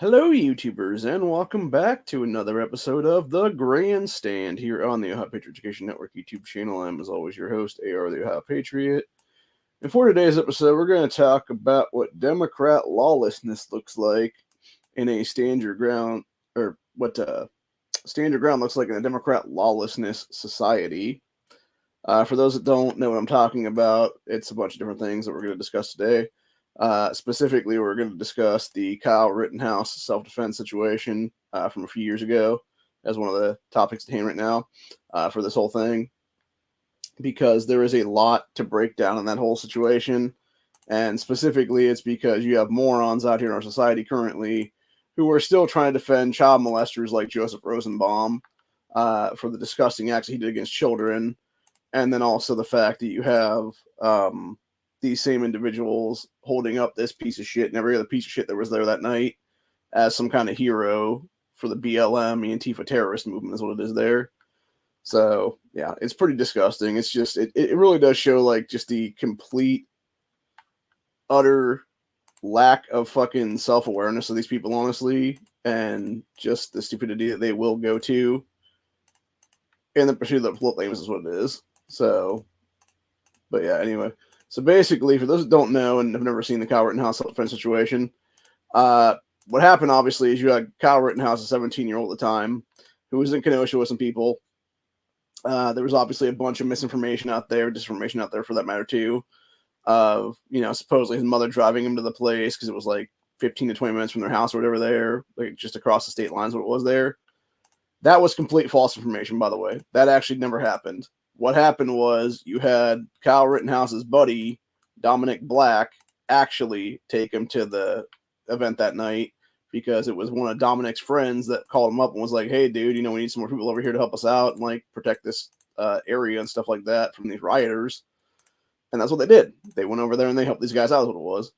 Hello, YouTubers, and welcome back to another episode of the Grandstand here on the Ohio Patriot Education Network YouTube channel. I'm, as always, your host, AR the Ohio Patriot. And for today's episode, we're going to talk about what Democrat lawlessness looks like in a stand your ground, or what stand your ground looks like in a Democrat Lawlessness Society. For those that don't know what I'm talking about, it's a bunch of different things that we're going to discuss today. Specifically, we're going to discuss the Kyle Rittenhouse self-defense situation from a few years ago as one of the topics at hand right now for this whole thing, because there is a lot to break down in that whole situation. And specifically, it's because you have morons out here in our society currently who are still trying to defend child molesters like Joseph Rosenbaum for the disgusting acts he did against children. And then also the fact that you have these same individuals holding up this piece of shit and every other piece of shit that was there that night as some kind of hero for the BLM, Antifa terrorist movement is what it is there. So, yeah, it's pretty disgusting. It's just, it really does show, like, just the complete, utter lack of fucking self-awareness of these people, honestly, and just the stupidity that they will go to in the pursuit of the political aims is what it is. So, but yeah, anyway. So basically, for those that don't know and have never seen the Kyle Rittenhouse self-defense situation, what happened, obviously, is you had Kyle Rittenhouse, a 17-year-old at the time, who was in Kenosha with some people. There was obviously a bunch of misinformation out there, disinformation out there for that matter, too, of, supposedly his mother driving him to the place because it was like 15 to 20 minutes from their house or whatever there, like just across the state lines what it was there. That was complete false information, by the way. That actually never happened. What happened was you had Kyle Rittenhouse's buddy, Dominic Black, actually take him to the event that night because it was one of Dominic's friends that called him up and was like, hey, dude, we need some more people over here to help us out and, like, protect this area and stuff like that from these rioters. And that's what they did. They went over there and they helped these guys out, is what it was.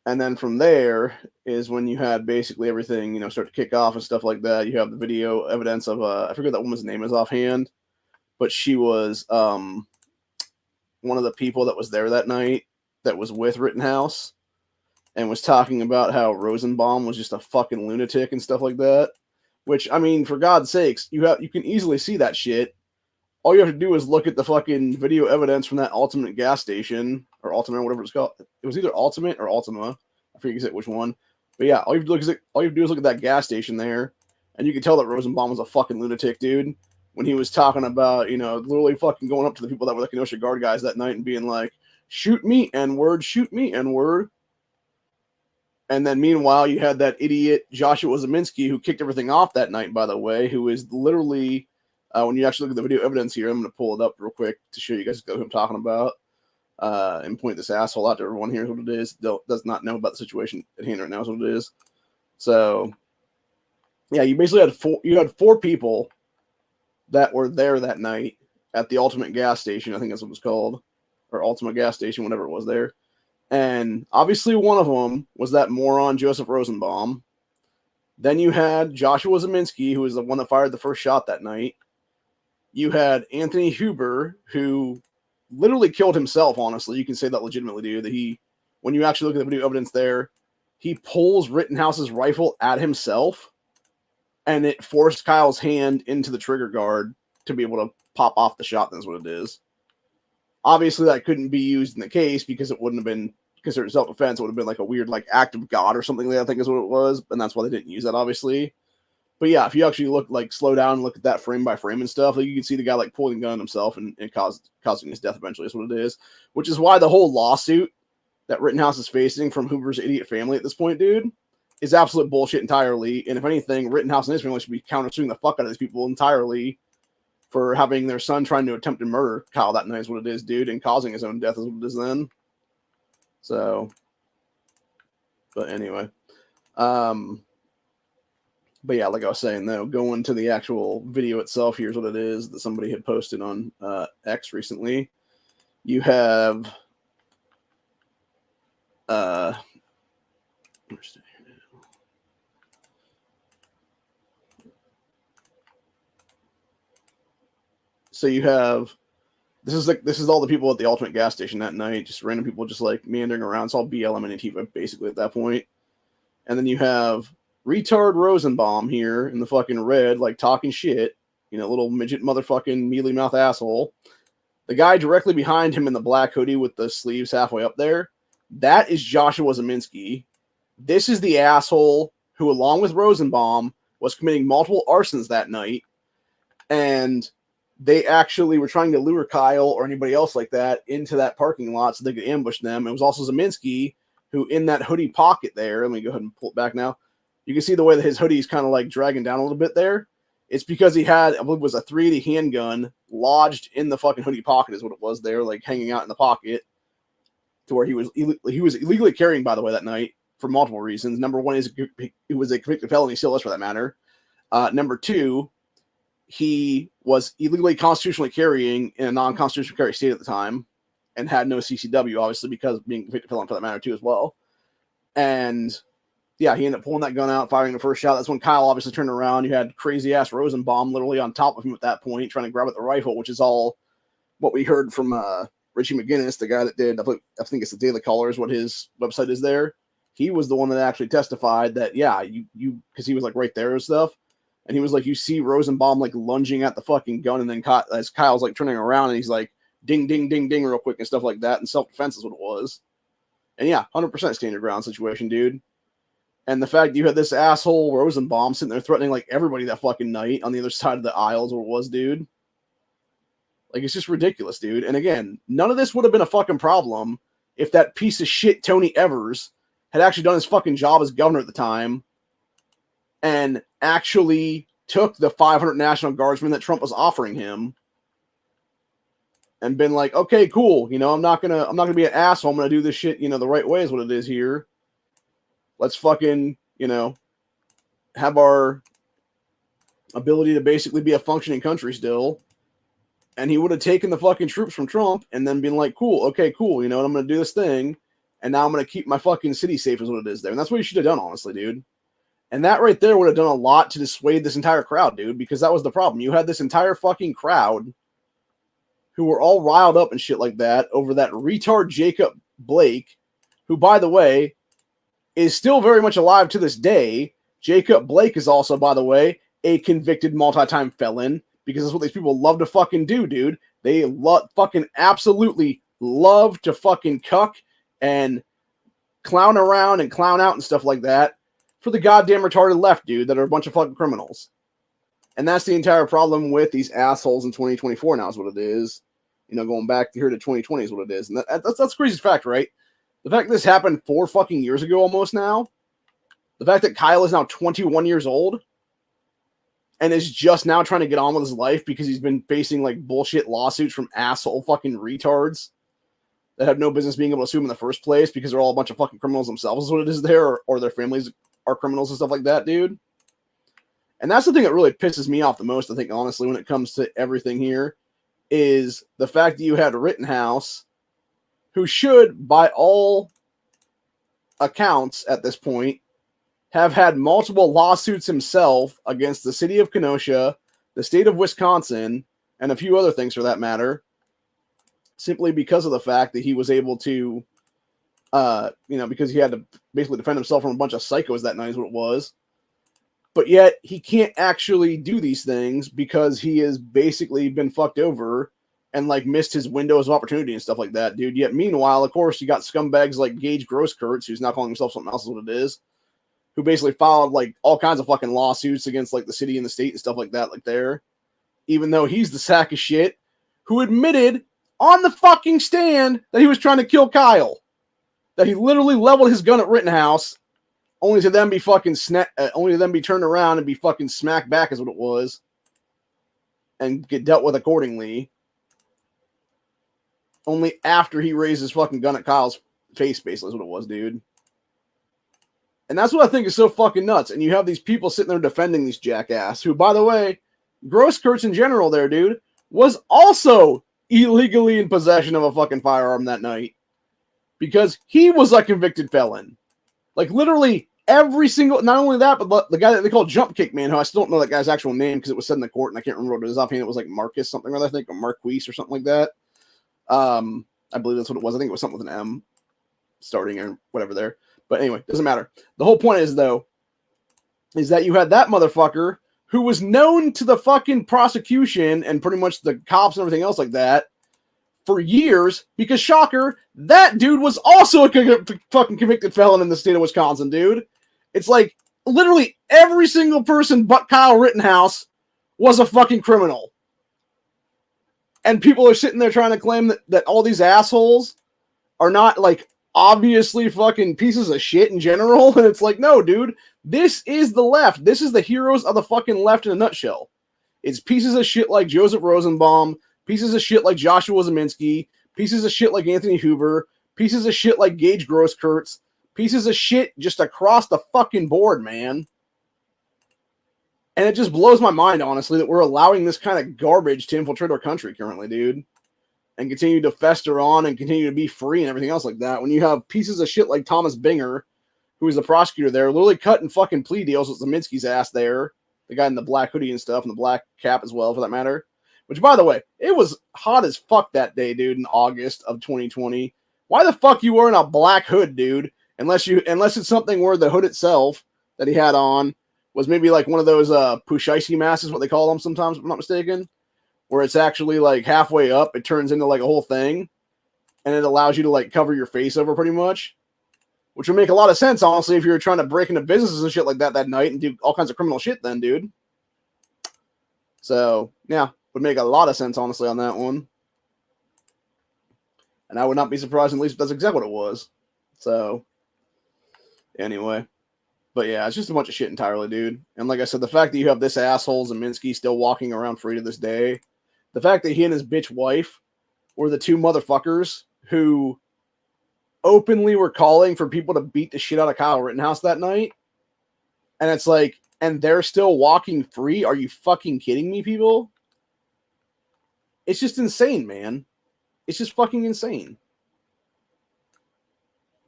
And then from there is when you had basically everything, start to kick off and stuff like that. You have the video evidence of, I forget that woman's name is offhand, but she was one of the people that was there that night that was with Rittenhouse and was talking about how Rosenbaum was just a fucking lunatic and stuff like that. Which, I mean, for God's sakes, you can easily see that shit. All you have to do is look at the fucking video evidence from that Ultimate gas station, or Ultimate, or whatever it's called. It was either Ultimate or Ultima. I forget which one. But yeah, all you have to do is look at that gas station there, and you can tell that Rosenbaum was a fucking lunatic, dude. When he was talking about, literally fucking going up to the people that were the Kenosha Guard guys that night and being like, shoot me, N-word, shoot me, N-word. And then meanwhile, you had that idiot Joshua Zeminski who kicked everything off that night, by the way, who is literally, when you actually look at the video evidence here, I'm going to pull it up real quick to show you guys who I'm talking about and point this asshole out to everyone here what it is. Does not know about the situation at hand right now is what it is. So, yeah, you basically had four people that were there that night at the Ultimate gas station, I think that's what it was called, or Ultimate gas station, whatever it was there. And obviously one of them was that moron Joseph Rosenbaum. Then you had Joshua Zeminski, who was the one that fired the first shot that night. You had Anthony Huber, who literally killed himself, honestly. You can say that legitimately, dude. That when you actually look at the video evidence there, he pulls Rittenhouse's rifle at himself, and it forced Kyle's hand into the trigger guard to be able to pop off the shot. That's what it is. Obviously, that couldn't be used in the case because it wouldn't have been considered self-defense. It would have been like a weird act of God or something like that, I think is what it was. And that's why they didn't use that, obviously. But yeah, if you actually slow down and look at that frame by frame and stuff, you can see the guy pulling a gun on himself and causing his death eventually is what it is. Which is why the whole lawsuit that Rittenhouse is facing from Hoover's idiot family at this point, dude, is absolute bullshit entirely. And if anything, Rittenhouse and his family should be countersuing the fuck out of these people entirely for having their son trying to attempt to murder Kyle that night is what it is, dude, and causing his own death is what it is then. So, but anyway. But yeah, like I was saying, though, going to the actual video itself, here's what it is that somebody had posted on X recently. You have so you have this is all the people at the Ultimate gas station that night, just random people just meandering around. It's all BLM and Antifa basically at that point. And then you have retard Rosenbaum here in the fucking red, like talking shit, little midget motherfucking mealy mouth asshole. The guy directly behind him in the black hoodie with the sleeves halfway up there, that is Joshua Zeminski. This is the asshole who, along with Rosenbaum, was committing multiple arsons that night, and they actually were trying to lure Kyle or anybody else like that into that parking lot so they could ambush them. It was also Zeminski who, in that hoodie pocket there, let me go ahead and pull it back now. You can see the way that his hoodie is kind of like dragging down a little bit there. It's because he had, I believe it was a .380 handgun lodged in the fucking hoodie pocket is what it was there, like hanging out in the pocket, to where he was illegally carrying, by the way, that night for multiple reasons. Number one is it was a convicted felony, still is for that matter. Number two, he was illegally constitutionally carrying in a non-constitutional carry state at the time and had no CCW, obviously, because being a convicted felon for that matter too as well. And yeah, he ended up pulling that gun out, firing the first shot. That's when Kyle obviously turned around. You had crazy-ass Rosenbaum literally on top of him at that point, trying to grab at the rifle, which is all what we heard from Richie McGinnis, the guy that did, I think it's the Daily Caller is what his website is there. He was the one that actually testified that, yeah, you because he was like right there and stuff. And he was like, you see Rosenbaum like lunging at the fucking gun, and then as Kyle's like turning around and he's like, ding, ding, ding, ding, real quick and stuff like that. And self-defense is what it was. And yeah, 100% stand your ground situation, dude. And the fact that you had this asshole Rosenbaum sitting there threatening like everybody that fucking night on the other side of the aisles where it was, dude. Like, it's just ridiculous, dude. And again, none of this would have been a fucking problem if that piece of shit Tony Evers had actually done his fucking job as governor at the time and actually took the 500 National Guardsmen that Trump was offering him and been like, okay, cool. I'm not gonna be an asshole. I'm gonna do this shit, the right way is what it is here. Let's fucking, have our ability to basically be a functioning country still. And he would have taken the fucking troops from Trump and then been like, cool, okay, cool. I'm going to do this thing. And now I'm going to keep my fucking city safe is what it is there. And that's what he should have done, honestly, dude. And that right there would have done a lot to dissuade this entire crowd, dude, because that was the problem. You had this entire fucking crowd who were all riled up and shit like that over that retard Jacob Blake, who, by the way, is still very much alive to this day. Jacob Blake is also, by the way, a convicted multi-time felon, because that's what these people love to fucking do, dude. They fucking absolutely love to fucking cuck and clown around and clown out and stuff like that for the goddamn retarded left, dude, that are a bunch of fucking criminals. And that's the entire problem with these assholes in 2024 now is what it is. Going back here to 2020 is what it is. And that's the craziest fact, right? The fact that this happened 4 fucking years ago almost now. The fact that Kyle is now 21 years old and is just now trying to get on with his life because he's been facing like bullshit lawsuits from asshole fucking retards that have no business being able to sue him in the first place because they're all a bunch of fucking criminals themselves is what it is there, or their families are criminals and stuff like that, dude. And that's the thing that really pisses me off the most, I think, honestly, when it comes to everything here, is the fact that you had Rittenhouse, who should, by all accounts at this point, have had multiple lawsuits himself against the city of Kenosha, the state of Wisconsin, and a few other things for that matter, simply because of the fact that he was able to, because he had to basically defend himself from a bunch of psychos that night is what it was. But yet he can't actually do these things because he has basically been fucked over and like missed his windows of opportunity and stuff like that, dude. Yet meanwhile, of course, you got scumbags like Gage Grosskreutz, who's now calling himself something else is what it is, who basically filed like all kinds of fucking lawsuits against like the city and the state and stuff like that, like there, even though he's the sack of shit who admitted on the fucking stand that he was trying to kill Kyle, that he literally leveled his gun at Rittenhouse, only to then be fucking only to then be turned around and be fucking smacked back is what it was, and get dealt with accordingly. Only after he raised his fucking gun at Kyle's face, basically, is what it was, dude. And that's what I think is so fucking nuts. And you have these people sitting there defending these jackass, who, by the way, Grosskreutz in general there, dude, was also illegally in possession of a fucking firearm that night. Because he was a convicted felon. Like, literally every single, not only that, but the guy that they call Jump Kick Man, who I still don't know that guy's actual name because it was said in the court and I can't remember what it was offhand. It was like Marcus something or other, I think, or Marquise or something like that. I believe that's what it was. I think it was something with an M starting or whatever there. But anyway, doesn't matter. The whole point is, though, is that you had that motherfucker who was known to the fucking prosecution and pretty much the cops and everything else like that for years, because shocker, that dude was also a fucking convicted felon in the state of Wisconsin, dude. It's like literally every single person but Kyle Rittenhouse was a fucking criminal. And people are sitting there trying to claim that all these assholes are not like obviously fucking pieces of shit in general. And it's like, no, dude, this is the left. This is the heroes of the fucking left in a nutshell. It's pieces of shit like Joseph Rosenbaum, pieces of shit like Joshua Zeminski, pieces of shit like Anthony Hoover, pieces of shit like Gage Grosskreutz, pieces of shit just across the fucking board, man. And it just blows my mind, honestly, that we're allowing this kind of garbage to infiltrate our country currently, dude. And continue to fester on and continue to be free and everything else like that. When you have pieces of shit like Thomas Binger, who is the prosecutor there, literally cutting fucking plea deals with Zeminski's ass there. The guy in the black hoodie and stuff, and the black cap as well, for that matter. Which, by the way, it was hot as fuck that day, dude, in August of 2020. Why the fuck you wearing a black hood, dude? Unless it's something where the hood itself that he had on was maybe like one of those pushaisi masks, is what they call them sometimes, if I'm not mistaken. Where it's actually like halfway up, it turns into like a whole thing. And it allows you to like cover your face over pretty much. Which would make a lot of sense, honestly, if you were trying to break into businesses and shit like that night and do all kinds of criminal shit then, dude. So, yeah, would make a lot of sense, honestly, on that one. And I would not be surprised, at least if that's exactly what it was. So, anyway. But yeah, it's just a bunch of shit entirely, dude. And like I said, the fact that you have this asshole Zeminski still walking around free to this day, the fact that he and his bitch wife were the two motherfuckers who openly were calling for people to beat the shit out of Kyle Rittenhouse that night. And it's like, and they're still walking free? Are you fucking kidding me, people? It's just insane, man. It's just fucking insane.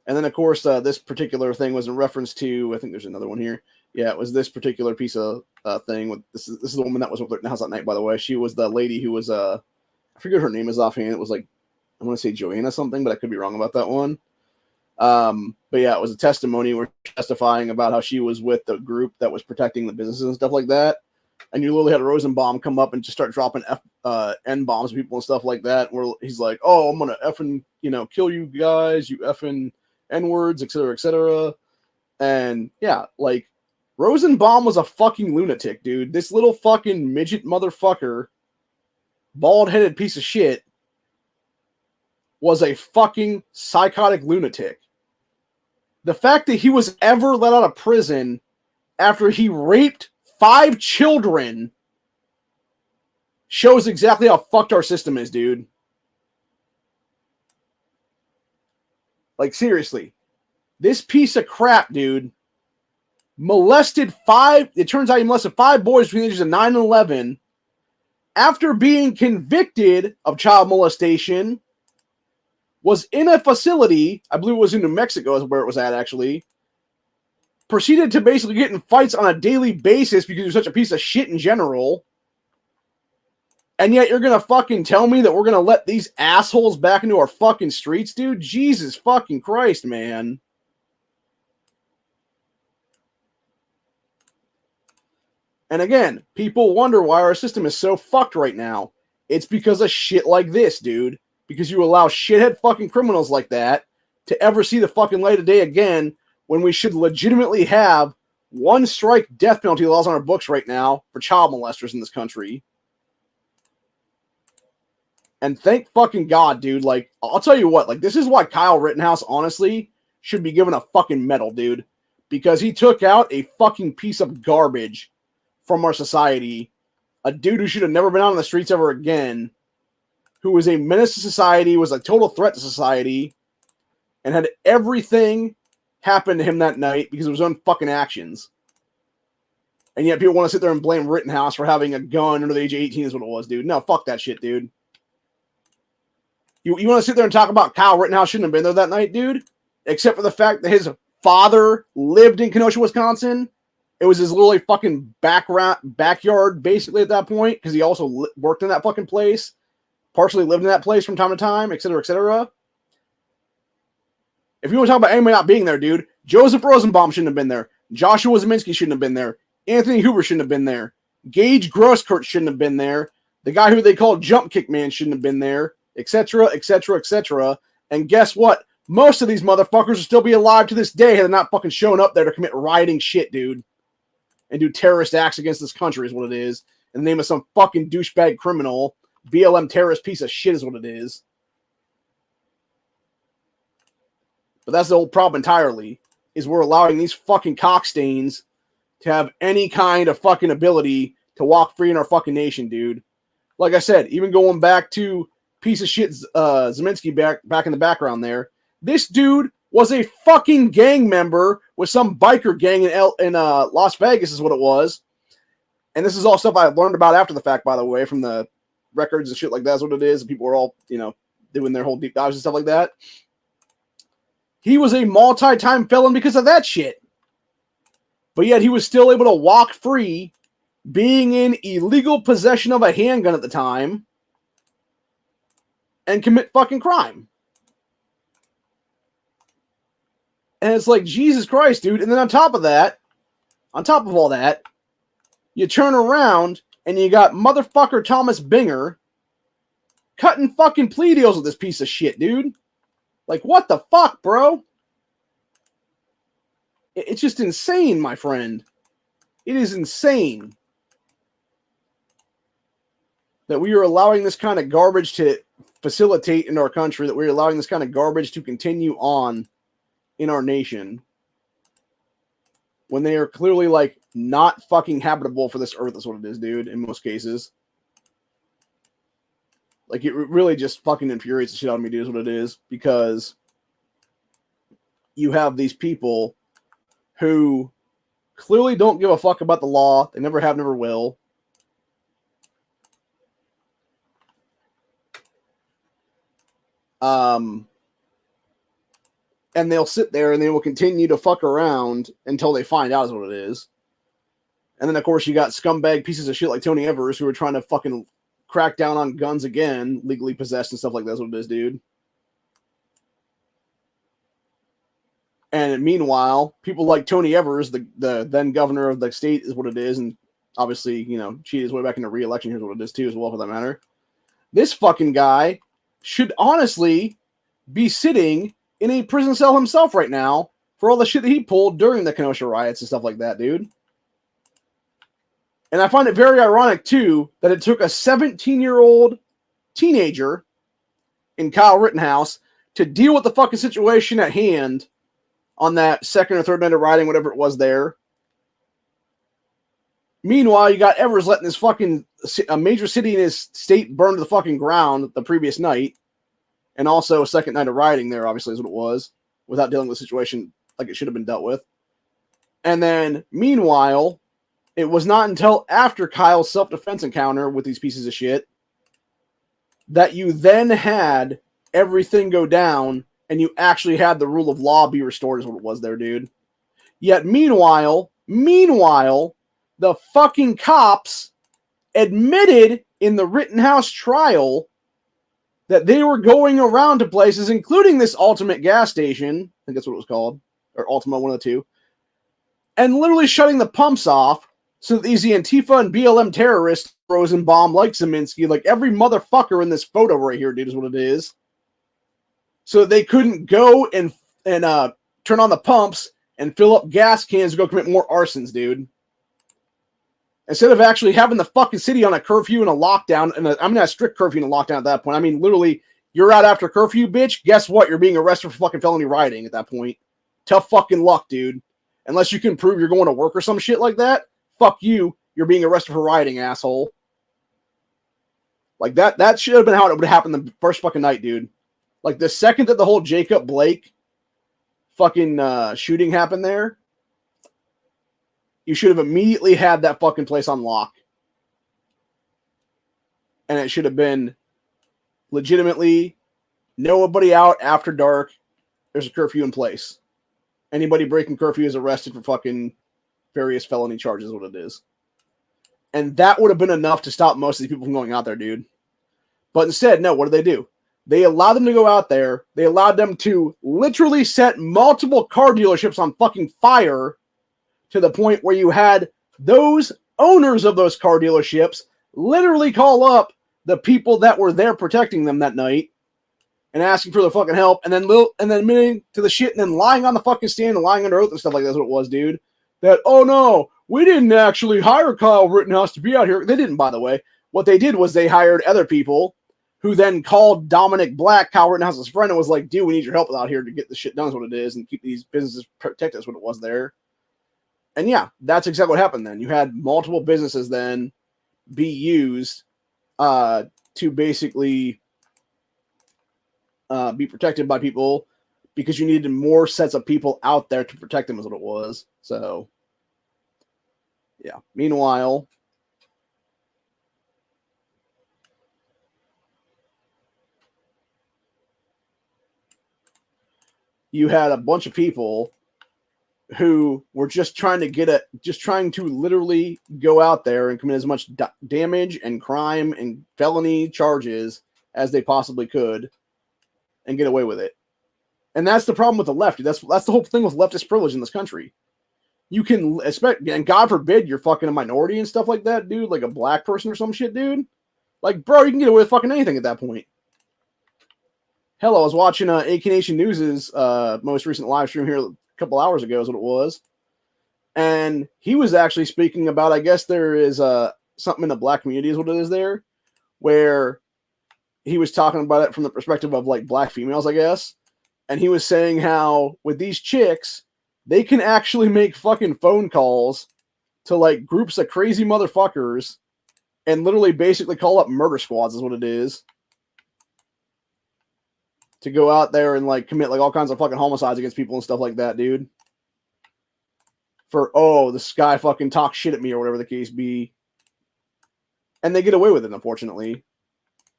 And then, of course, this particular thing was in reference to, I think there's another one here. Yeah, it was this particular piece of thing. With this is the woman that was with Rittenhouse that night, by the way. She was the lady who was, I forget her name is offhand. It was like, I want to say Joanna something, but I could be wrong about that one. But yeah, it was a testimony where testifying about how she was with the group that was protecting the businesses and stuff like that. And you literally had a Rosenbaum come up and just start dropping N-bombs people and stuff like that. Where he's like, oh, I'm going to effing, kill you guys, you effing N-words, et cetera, et cetera. And yeah, like, Rosenbaum was a fucking lunatic, dude. This little fucking midget motherfucker, bald-headed piece of shit, was a fucking psychotic lunatic. The fact that he was ever let out of prison after he raped 5 children shows exactly how fucked our system is, dude. Like, seriously. This piece of crap, dude, molested 5, it turns out he molested 5 boys between the ages of 9 and 11 after being convicted of child molestation, was in a facility, I believe it was in New Mexico is where it was at actually, proceeded to basically get in fights on a daily basis because you're such a piece of shit in general, and yet you're gonna fucking tell me that we're gonna let these assholes back into our fucking streets, dude? Jesus fucking Christ, man. And again, people wonder why our system is so fucked right now. It's because of shit like this, dude. Because you allow shithead fucking criminals like that to ever see the fucking light of day again, when we should legitimately have 1 strike death penalty laws on our books right now for child molesters in this country. And thank fucking God, dude. Like, I'll tell you what, like, this is why Kyle Rittenhouse, honestly, should be given a fucking medal, dude. Because he took out a fucking piece of garbage from our society. A dude who should have never been out on the streets ever again. Who was a menace to society, was a total threat to society, and had everything happen to him that night because of his own fucking actions. And yet people want to sit there and blame Rittenhouse for having a gun under the age of 18 is what it was, dude. No, fuck that shit, dude. You want to sit there and talk about Kyle Rittenhouse shouldn't have been there that night, dude? Except for the fact that his father lived in Kenosha, Wisconsin. It was his literally fucking backyard, basically, at that point, because he also worked in that fucking place. Partially lived in that place from time to time, et cetera, et cetera. If you want to talk about anybody not being there, dude, Joseph Rosenbaum shouldn't have been there. Joshua Zeminski shouldn't have been there. Anthony Hoover shouldn't have been there. Gage Grosskurt shouldn't have been there. The guy who they call Jump Kick Man shouldn't have been there, etc., etc., etc. And guess what? Most of these motherfuckers will still be alive to this day had they not fucking shown up there to commit rioting shit, dude. And do terrorist acts against this country is what it is. In the name of some fucking douchebag criminal. BLM terrorist piece of shit is what it is. But that's the whole problem entirely, is we're allowing these fucking cockstains to have any kind of fucking ability to walk free in our fucking nation, dude. Like I said, even going back to piece of shit Zeminski back in the background there, this dude was a fucking gang member with some biker gang in Las Vegas is what it was. And this is all stuff I learned about after the fact, by the way, from the records and shit like that's what it is. People were all, doing their whole deep dives and stuff like that. He was a multi-time felon because of that shit. But yet he was still able to walk free, being in illegal possession of a handgun at the time, and commit fucking crime. And it's like, Jesus Christ, dude. And then on top of all that, you turn around and you got motherfucker Thomas Binger cutting fucking plea deals with this piece of shit, dude. Like, what the fuck, bro? It's just insane, my friend. It is insane that we are allowing this kind of garbage to facilitate in our country, that we're allowing this kind of garbage to continue on in our nation when they are clearly, like, not fucking habitable for this earth is what it is, dude, in most cases. Like, it really just fucking infuriates the shit out of me, dude, is what it is, because you have these people who clearly don't give a fuck about the law. They never have, never will. And they'll sit there and they will continue to fuck around until they find out is what it is. And then, of course, you got scumbag pieces of shit like Tony Evers who are trying to fucking crack down on guns again, legally possessed and stuff like that. That's what it is, dude. And meanwhile, people like Tony Evers, the then governor of the state, is what it is. And obviously, cheated his way back into re-election. Here's what it is, too, as well, for that matter. This fucking guy should honestly be sitting in a prison cell himself right now for all the shit that he pulled during the Kenosha riots and stuff like that, dude. And I find it very ironic, too, that it took a 17-year-old teenager in Kyle Rittenhouse to deal with the fucking situation at hand on that second or third night of rioting, whatever it was there. Meanwhile, you got Evers letting this fucking a major city in his state burn to the fucking ground the previous night. And also a second night of rioting there, obviously, is what it was, without dealing with the situation like it should have been dealt with. And then, meanwhile, it was not until after Kyle's self-defense encounter with these pieces of shit that you then had everything go down and you actually had the rule of law be restored is what it was there, dude. Yet, meanwhile, the fucking cops admitted in the Rittenhouse trial that they were going around to places, including this Ultimate gas station, I think that's what it was called, or Ultima, one of the two, and literally shutting the pumps off so that these Antifa and BLM terrorists froze and bomb like Zeminski, like every motherfucker in this photo right here, dude, is what it is. So they couldn't go and turn on the pumps and fill up gas cans to go commit more arsons, dude. Instead of actually having the fucking city on a curfew and a lockdown, and I'm not a strict curfew and a lockdown at that point. I mean, literally, you're out after curfew, bitch. Guess what? You're being arrested for fucking felony rioting at that point. Tough fucking luck, dude. Unless you can prove you're going to work or some shit like that, fuck you. You're being arrested for rioting, asshole. Like, that should have been how it would happen the first fucking night, dude. Like, the second that the whole Jacob Blake fucking shooting happened there, you should have immediately had that fucking place on lock. And it should have been legitimately nobody out after dark. There's a curfew in place. Anybody breaking curfew is arrested for fucking various felony charges, what it is. And that would have been enough to stop most of these people from going out there, dude. But instead, no, what do? They allowed them to go out there. They allowed them to literally set multiple car dealerships on fucking fire to the point where you had those owners of those car dealerships literally call up the people that were there protecting them that night and asking for their fucking help, and then admitting to the shit, and then lying on the fucking stand and lying under oath and stuff like that's what it was, dude. That, oh no, we didn't actually hire Kyle Rittenhouse to be out here. They didn't, by the way. What they did was they hired other people who then called Dominic Black, Kyle Rittenhouse's friend, and was like, dude, we need your help out here to get this shit done is what it is, and keep these businesses protected is what it was there. And yeah, that's exactly what happened then. You had multiple businesses then be used to basically be protected by people because you needed more sets of people out there to protect them is what it was. So, yeah. Meanwhile, you had a bunch of people who were just trying to literally go out there and commit as much damage and crime and felony charges as they possibly could and get away with it. And that's the problem with the left. That's the whole thing with leftist privilege in this country. You can expect, and God forbid you're fucking a minority and stuff like that, dude, like a black person or some shit, dude. Like, bro, you can get away with fucking anything at that point. Hell, I was watching AK Nation News' most recent live stream here a couple hours ago is what it was. And he was actually speaking about, I guess there is something in the black community is what it is there, where he was talking about it from the perspective of like black females, I guess. And he was saying how with these chicks, they can actually make fucking phone calls to like groups of crazy motherfuckers and literally basically call up murder squads is what it is. To go out there and like commit like all kinds of fucking homicides against people and stuff like that, dude. For, oh, this guy fucking talks shit at me or whatever the case be. And they get away with it, unfortunately.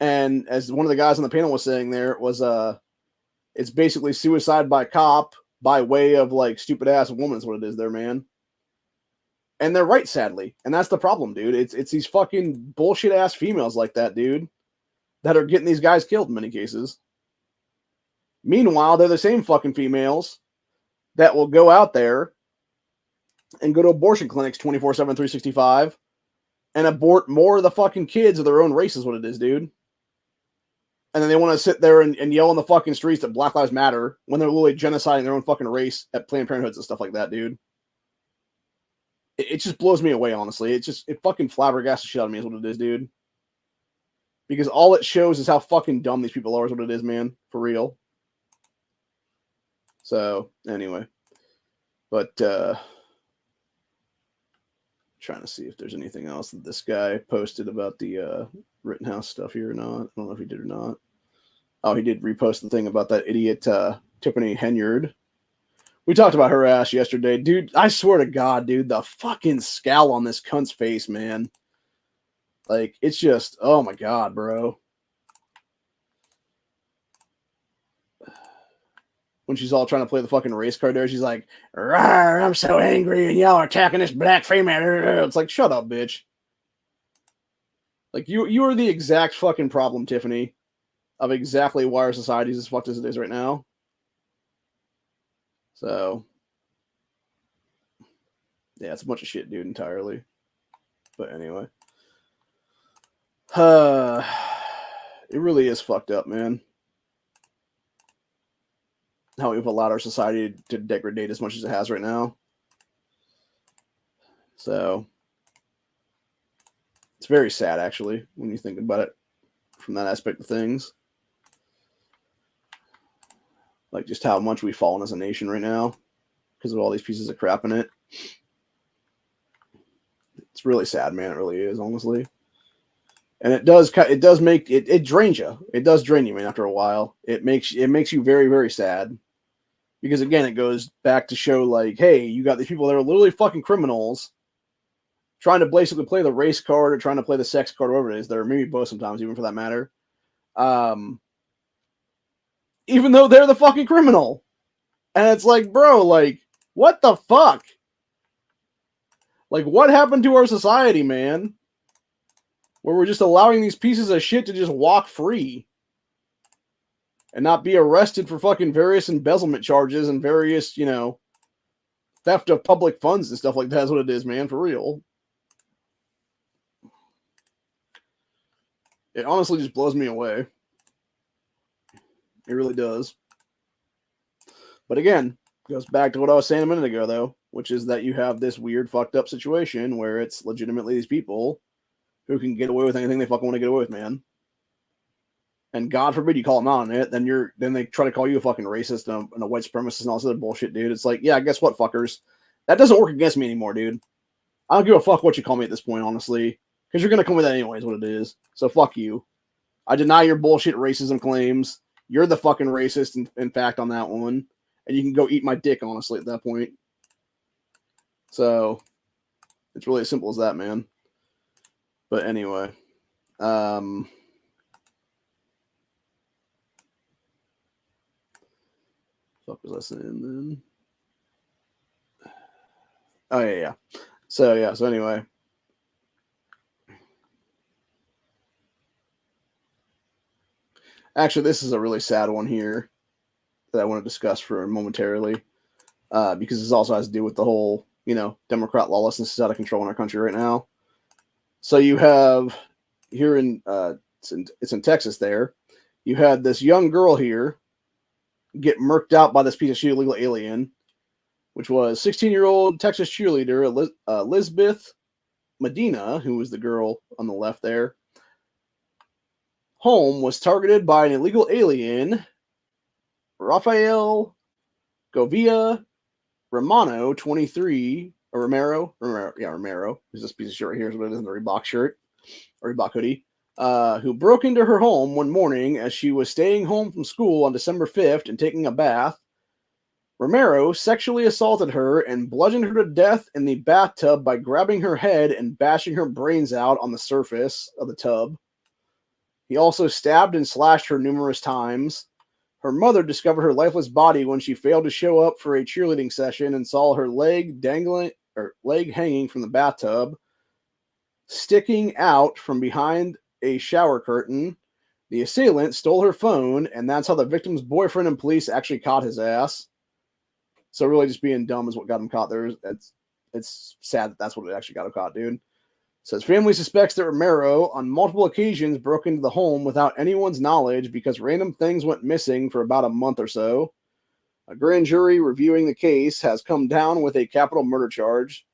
And as one of the guys on the panel was saying there, it was it's basically suicide by cop by way of like stupid ass woman is what it is there, man. And they're right, sadly. And that's the problem, dude. It's these fucking bullshit ass females like that, dude, that are getting these guys killed in many cases. Meanwhile, they're the same fucking females that will go out there and go to abortion clinics 24/7, 365 and abort more of the fucking kids of their own race is what it is, dude. And then they want to sit there and yell in the fucking streets that Black Lives Matter when they're literally genociding their own fucking race at Planned Parenthoods and stuff like that, dude. It just blows me away, honestly. It fucking flabbergasted shit out of me is what it is, dude. Because all it shows is how fucking dumb these people are is what it is, man. For real. So, anyway. But, trying to see if there's anything else that this guy posted about the Rittenhouse stuff here or not. I don't know if he did or not. Oh, he did repost the thing about that idiot Tiffany Henyard. We talked about her ass yesterday. Dude, I swear to God, dude, the fucking scowl on this cunt's face, man. Like, it's just, oh my God, bro. When she's all trying to play the fucking race card there, she's like, "Rawr, I'm so angry and y'all are attacking this black female." It's like, shut up, bitch. Like, you are the exact fucking problem, Tiffany, of exactly why our society is as fucked as it is right now. So, yeah, it's a bunch of shit, dude, entirely. But anyway. It really is fucked up, man. How we've allowed our society to degrade as much as it has right now. So, it's very sad, actually, when you think about it from that aspect of things. Like, just how much we've fallen as a nation right now because of all these pieces of crap in it. It's really sad, man. It really is, honestly. And it does make it drains you. It does drain you, man, after a while. It makes you very, very sad. Because again, it goes back to show like, hey, you got these people that are literally fucking criminals trying to basically play the race card or trying to play the sex card, whatever it is. They're maybe both sometimes, even for that matter. Even though they're the fucking criminal. And it's like, bro, like, what the fuck? Like, what happened to our society, man? Where we're just allowing these pieces of shit to just walk free. And not be arrested for fucking various embezzlement charges and various, theft of public funds and stuff like that is what it is, man, for real. It honestly just blows me away. It really does. But again, goes back to what I was saying a minute ago, though, which is that you have this weird, fucked up situation where it's legitimately these people who can get away with anything they fucking want to get away with, man. And God forbid you call them out on it, then they try to call you a fucking racist and a white supremacist and all this other bullshit, dude. It's like, yeah, guess what, fuckers? That doesn't work against me anymore, dude. I don't give a fuck what you call me at this point, honestly, because you're gonna come with that anyways. What it is, so fuck you. I deny your bullshit racism claims. You're the fucking racist, in fact, on that one, and you can go eat my dick, honestly, at that point. So it's really as simple as that, man. But anyway, fuck was I saying then? Oh yeah. So anyway. Actually, this is a really sad one here that I want to discuss for momentarily, because this also has to do with the whole, Democrat lawlessness is out of control in our country right now. So you have here it's in Texas there, you had this young girl here get murked out by this piece of shit illegal alien, which was 16-year-old Texas cheerleader Elizabeth Medina, who was the girl on the left there. Home was targeted by an illegal alien, Rafael Govia Romano, 23, or Romero, who's this piece of shit right here, is what it is in the Reebok shirt, or Reebok hoodie, who broke into her home one morning as she was staying home from school on December 5th and taking a bath. Romero sexually assaulted her and bludgeoned her to death in the bathtub by grabbing her head and bashing her brains out on the surface of the tub. He also stabbed and slashed her numerous times. Her mother discovered her lifeless body when she failed to show up for a cheerleading session and saw her leg hanging from the bathtub, sticking out from behind a shower curtain. The assailant stole her phone, and that's how the victim's boyfriend and police actually caught his ass. So really just being dumb is what got him caught. It's sad that that's what actually got him caught, dude. Says family suspects that Romero on multiple occasions broke into the home without anyone's knowledge because random things went missing for about a month or so. A grand jury reviewing the case has come down with a capital murder charge.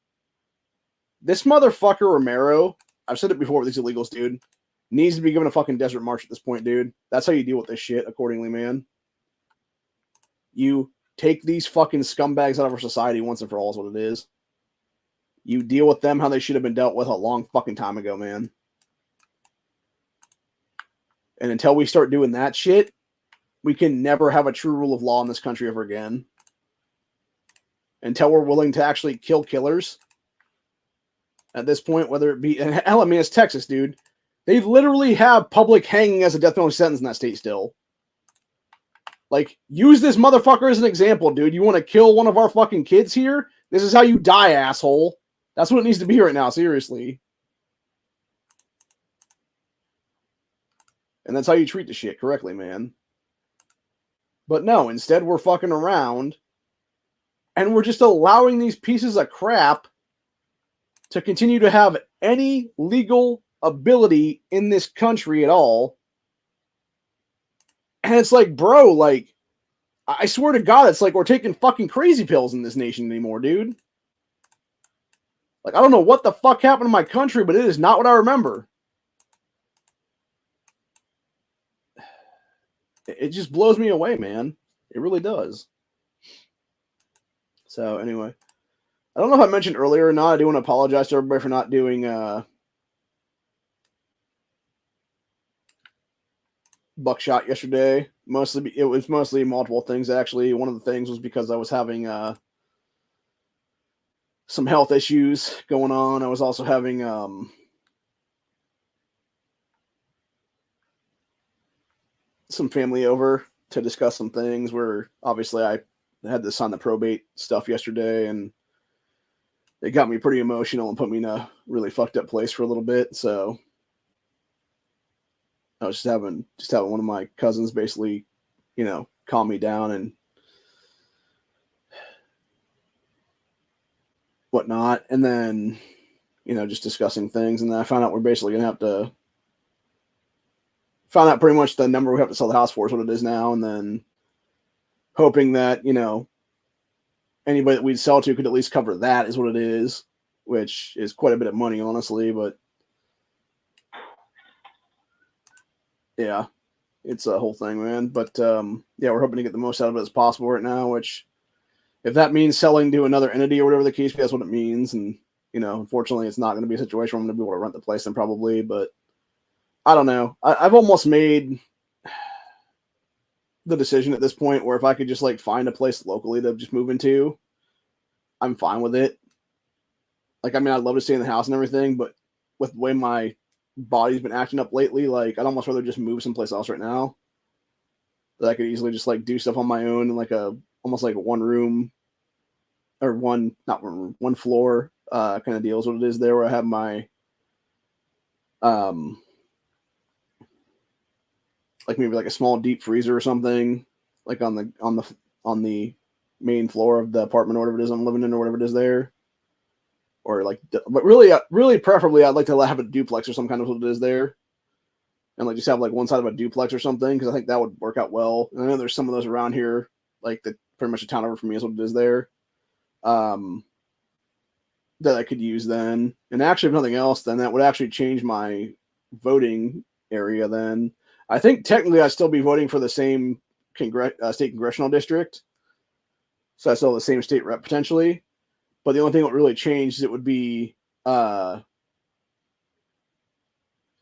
This motherfucker Romero, I've said it before with these illegals, dude, needs to be given a fucking desert march at this point, dude. That's how you deal with this shit accordingly, man. You take these fucking scumbags out of our society once and for all is what it is. You deal with them how they should have been dealt with a long fucking time ago, man. And until we start doing that shit, we can never have a true rule of law in this country ever again. Until we're willing to actually kill killers. At this point, whether it be... And hell, I mean, it's Texas, dude. They literally have public hanging as a death penalty sentence in that state still. Like, use this motherfucker as an example, dude. You want to kill one of our fucking kids here? This is how you die, asshole. That's what it needs to be right now, seriously. And that's how you treat the shit correctly, man. But no, instead we're fucking around and we're just allowing these pieces of crap to continue to have any legal ability in this country at all. And it's like, bro, like, I swear to God, it's like we're taking fucking crazy pills in this nation anymore, dude. Like, I don't know what the fuck happened to my country, but it is not what I remember. It just blows me away, man. It really does. So, anyway. I don't know if I mentioned earlier or not. I do want to apologize to everybody for not doing Buckshot yesterday. It was mostly multiple things, actually. One of the things was because I was having some health issues going on. I was also having some family over to discuss some things where obviously I had to sign the probate stuff yesterday, and it got me pretty emotional and put me in a really fucked up place for a little bit. So I was just having one of my cousins basically, calm me down and whatnot, and then, just discussing things. And then I found out we're basically going to have to find out pretty much the number we have to sell the house for is what it is now. And then hoping that, anybody that we'd sell to could at least cover that is what it is, which is quite a bit of money, honestly. But yeah, it's a whole thing, man. But yeah, we're hoping to get the most out of it as possible right now, which if that means selling to another entity or whatever the case, that's what it means. And, unfortunately, it's not going to be a situation where I'm going to be able to rent the place then probably. But I don't know. I've almost made the decision at this point where if I could just like find a place locally to just move into, I'm fine with it. Like, I mean, I'd love to stay in the house and everything, but with the way my body's been acting up lately, like I'd almost rather just move someplace else right now. That I could easily just like do stuff on my own in like almost like a one room or one floor kind of deal is what it is there, where I have my like maybe like a small deep freezer or something, like on the main floor of the apartment or whatever it is I'm living in or whatever it is there. Or like, but really preferably I'd like to have a duplex or some kind of what it is there. And like just have like one side of a duplex or something, because I think that would work out well. And I know there's some of those around here, like pretty much a town over from me is what it is there. That I could use then. And actually, if nothing else, then that would actually change my voting area then. I think technically I'd still be voting for the same state congressional district. So I still have the same state rep potentially. But the only thing that would really change is it would be I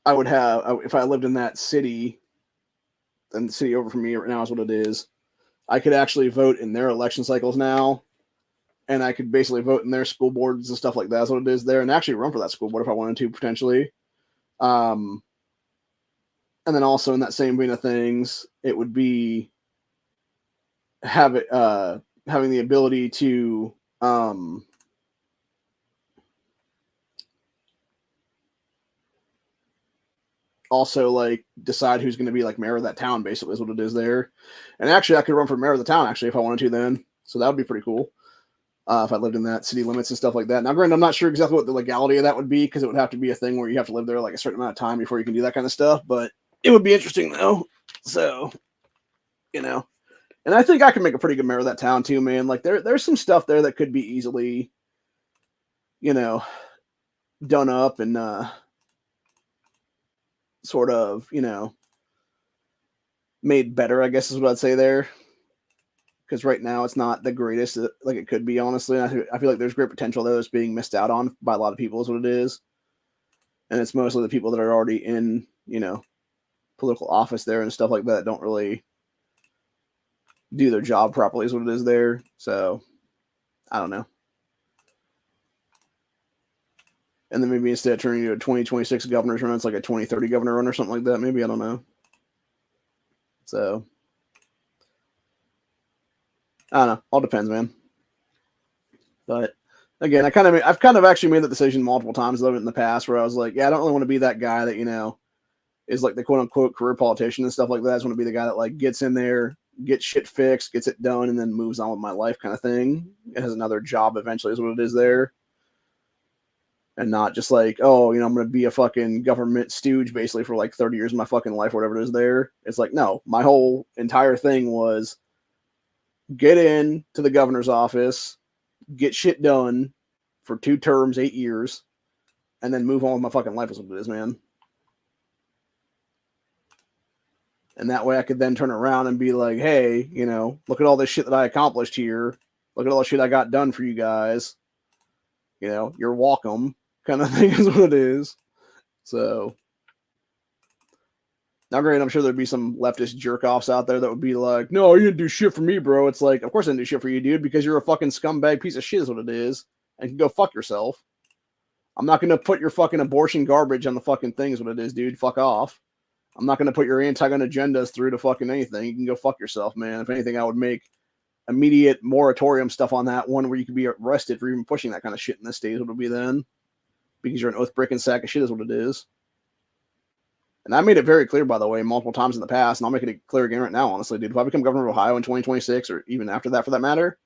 would have, if I lived in that city, and the city over from me right now is what it is, I could actually vote in their election cycles now. And I could basically vote in their school boards and stuff like that. That's what it is there. And actually run for that school board if I wanted to, potentially. And then also in that same vein of things, it would be having the ability to also like decide who's going to be like mayor of that town, basically is what it is there. And actually I could run for mayor of the town actually if I wanted to then. So that would be pretty cool. If I lived in that city limits and stuff like that. Now, granted, I'm not sure exactly what the legality of that would be, because it would have to be a thing where you have to live there like a certain amount of time before you can do that kind of stuff. But it would be interesting though. So, and I think I can make a pretty good mayor of that town too, man. Like there's some stuff there that could be easily, done up and sort of, made better, I guess is what I'd say there. Because right now it's not the greatest like it could be, honestly. I feel like there's great potential there that's being missed out on by a lot of people is what it is. And it's mostly the people that are already in, political office there and stuff like that don't really do their job properly is what it is there. So, I don't know. And then maybe instead of turning into a 2026 governor's run, it's like a 2030 governor run or something like that. Maybe, I don't know. So, I don't know. All depends, man. But again, I've kind of actually made that decision multiple times in the past where I was like, yeah, I don't really want to be that guy that, is like the quote unquote career politician and stuff like that. I just want to be the guy that like gets in there, gets shit fixed, gets it done, and then moves on with my life kind of thing. It has another job eventually is what it is there. And not just like, oh, I'm going to be a fucking government stooge basically for like 30 years of my fucking life, or whatever it is there. It's like, no, my whole entire thing was get in to the governor's office, get shit done for 2 terms, 8 years, and then move on with my fucking life is what it is, man. And that way I could then turn around and be like, hey, look at all this shit that I accomplished here. Look at all the shit I got done for you guys. You're welcome kind of thing is what it is. So, now granted, I'm sure there'd be some leftist jerk-offs out there that would be like, no, you didn't do shit for me, bro. It's like, of course I didn't do shit for you, dude, because you're a fucking scumbag piece of shit is what it is. And you can go fuck yourself. I'm not going to put your fucking abortion garbage on the fucking thing is what it is, dude. Fuck off. I'm not going to put your anti-gun agendas through to fucking anything. You can go fuck yourself, man. If anything, I would make immediate moratorium stuff on that one where you could be arrested for even pushing that kind of shit in this state. What it'll be then, because you're an oath-breaking sack of shit is what it is. And I made it very clear, by the way, multiple times in the past, and I'll make it clear again right now, honestly, dude. If I become governor of Ohio in 2026, or even after that for that matter,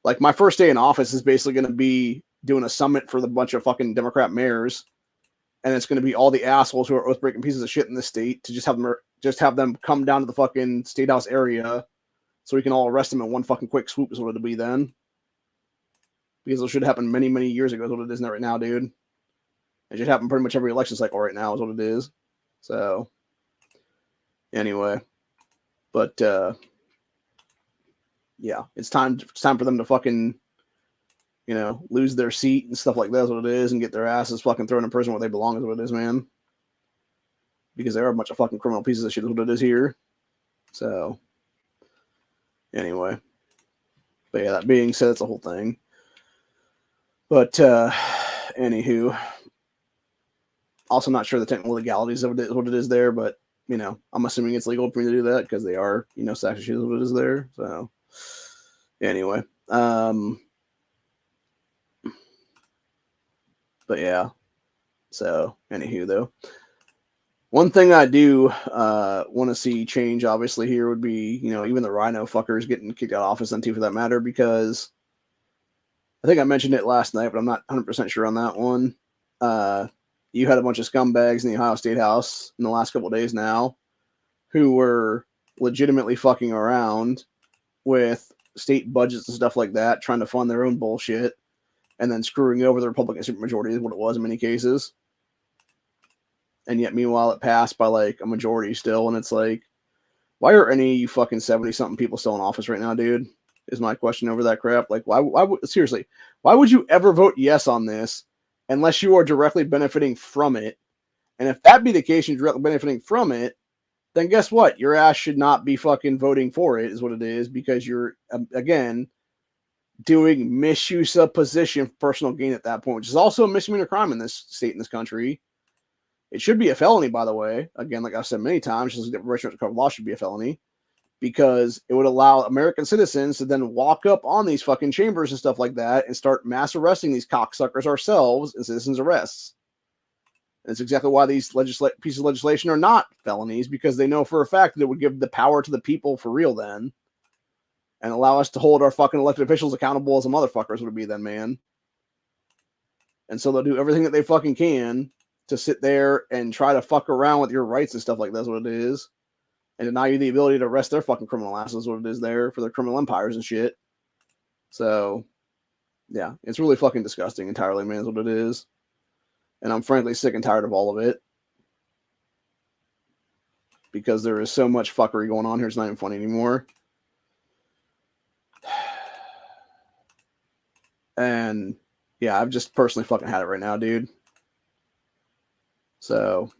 Like, my first day in office is basically going to be doing a summit for the bunch of fucking Democrat mayors, and it's going to be all the assholes who are oath-breaking pieces of shit in the state to just have them come down to the fucking State House area so we can all arrest them in one fucking quick swoop is what it'll be then. Because it should happen many, many years ago is what it is right now, dude. It should happen pretty much every election cycle right now is what it is. So, anyway. But, yeah, it's time for them to fucking, lose their seat and stuff like that is what it is, and get their asses fucking thrown in prison where they belong is what it is, man. Because they're a bunch of fucking criminal pieces of shit is what it is here. So, anyway. But yeah, that being said, it's a whole thing. But, anywho, also not sure the technical legalities of it, what it is there, but, I'm assuming it's legal for me to do that because they are, stacks of shit is what it is there. So, anyway. But yeah. So, anywho, though. One thing I do want to see change, obviously, here would be, even the rhino fuckers getting kicked out of office then, too, for that matter, because I think I mentioned it last night, but I'm not 100% sure on that one. You had a bunch of scumbags in the Ohio State House in the last couple of days now who were legitimately fucking around with state budgets and stuff like that, trying to fund their own bullshit, and then screwing over the Republican supermajority is what it was in many cases. And yet, meanwhile, it passed by, like, a majority still, and it's like, why are any of you fucking 70-something people still in office right now, dude? Is my question over that crap. Like, seriously, why would you ever vote yes on this unless you are directly benefiting from it? And if that be the case, you're directly benefiting from it, then guess what? Your ass should not be fucking voting for it, is what it is, because you're, again, doing misuse of position for personal gain at that point, which is also a misdemeanor crime in this state, in this country. It should be a felony, by the way. Again, like I've said many times, just like the registered cover law should be a felony, because it would allow American citizens to then walk up on these fucking chambers and stuff like that and start mass arresting these cocksuckers ourselves in citizens' arrests. And it's exactly why these pieces of legislation are not felonies, because they know for a fact that it would give the power to the people for real then, and allow us to hold our fucking elected officials accountable as a motherfuckers would be then, man. And so they'll do everything that they fucking can to sit there and try to fuck around with your rights and stuff like that's what it is, and deny you the ability to arrest their fucking criminal asses, what it is there for their criminal empires and shit. So, yeah, it's really fucking disgusting entirely, man, is what it is. And I'm frankly sick and tired of all of it, because there is so much fuckery going on here, it's not even funny anymore. And, yeah, I've just personally fucking had it right now, dude. So,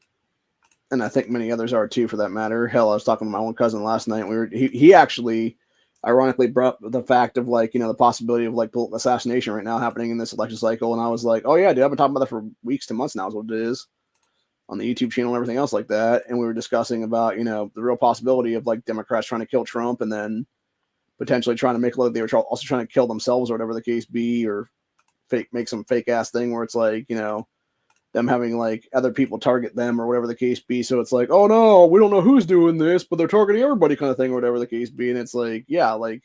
and I think many others are too, for that matter. Hell, I was talking to my own cousin last night. He actually, ironically, brought up the fact of, like, the possibility of, like, political assassination right now happening in this election cycle. And I was like, oh yeah, dude, I've been talking about that for weeks to months now, is what it is, on the YouTube channel and everything else like that. And we were discussing about, the real possibility of, like, Democrats trying to kill Trump and then potentially trying to make it look like they were also trying to kill themselves or whatever the case be, or make some fake ass thing where it's like, them having, like, other people target them or whatever the case be. So it's like, oh no, we don't know who's doing this, but they're targeting everybody kind of thing or whatever the case be. And it's like, yeah, like,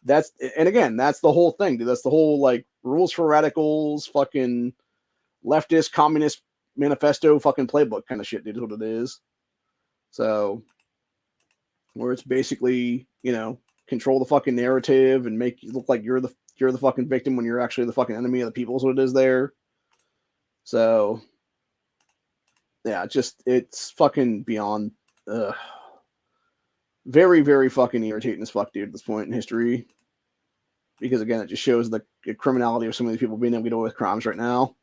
that's, and again, that's the whole thing, dude. That's the whole, like, rules for radicals, fucking leftist, communist manifesto fucking playbook kind of shit, dude, is what it is. So, where it's basically, control the fucking narrative and make you look like you're the fucking victim when you're actually the fucking enemy of the people is what it is there. So, yeah, it's fucking beyond, very, very fucking irritating as fuck, dude, at this point in history. Because, again, it just shows the criminality of some of these people being able to get away with crimes right now.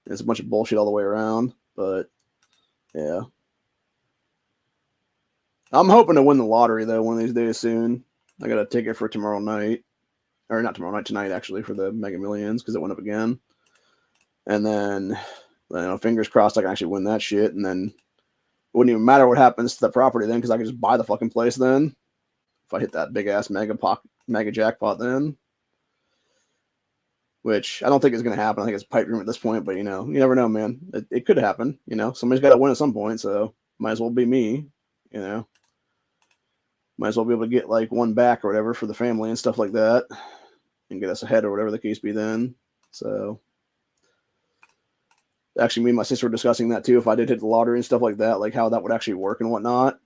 And it's a bunch of bullshit all the way around. But, yeah. I'm hoping to win the lottery, though, one of these days soon. I got a ticket for tomorrow night. Or not tomorrow night, tonight, actually, for the Mega Millions, because it went up again. And then, fingers crossed I can actually win that shit. And then it wouldn't even matter what happens to the property then, because I can just buy the fucking place then. If I hit that big-ass mega jackpot then. Which I don't think is going to happen. I think it's a pipe dream at this point. But, you never know, man. It could happen. Somebody's got to win at some point. So, might as well be me. Might as well be able to get, like, one back or whatever for the family and stuff like that. and get us ahead or whatever the case be then. So actually, me and my sister were discussing that too. If I did hit the lottery and stuff like that, like how that would actually work and whatnot,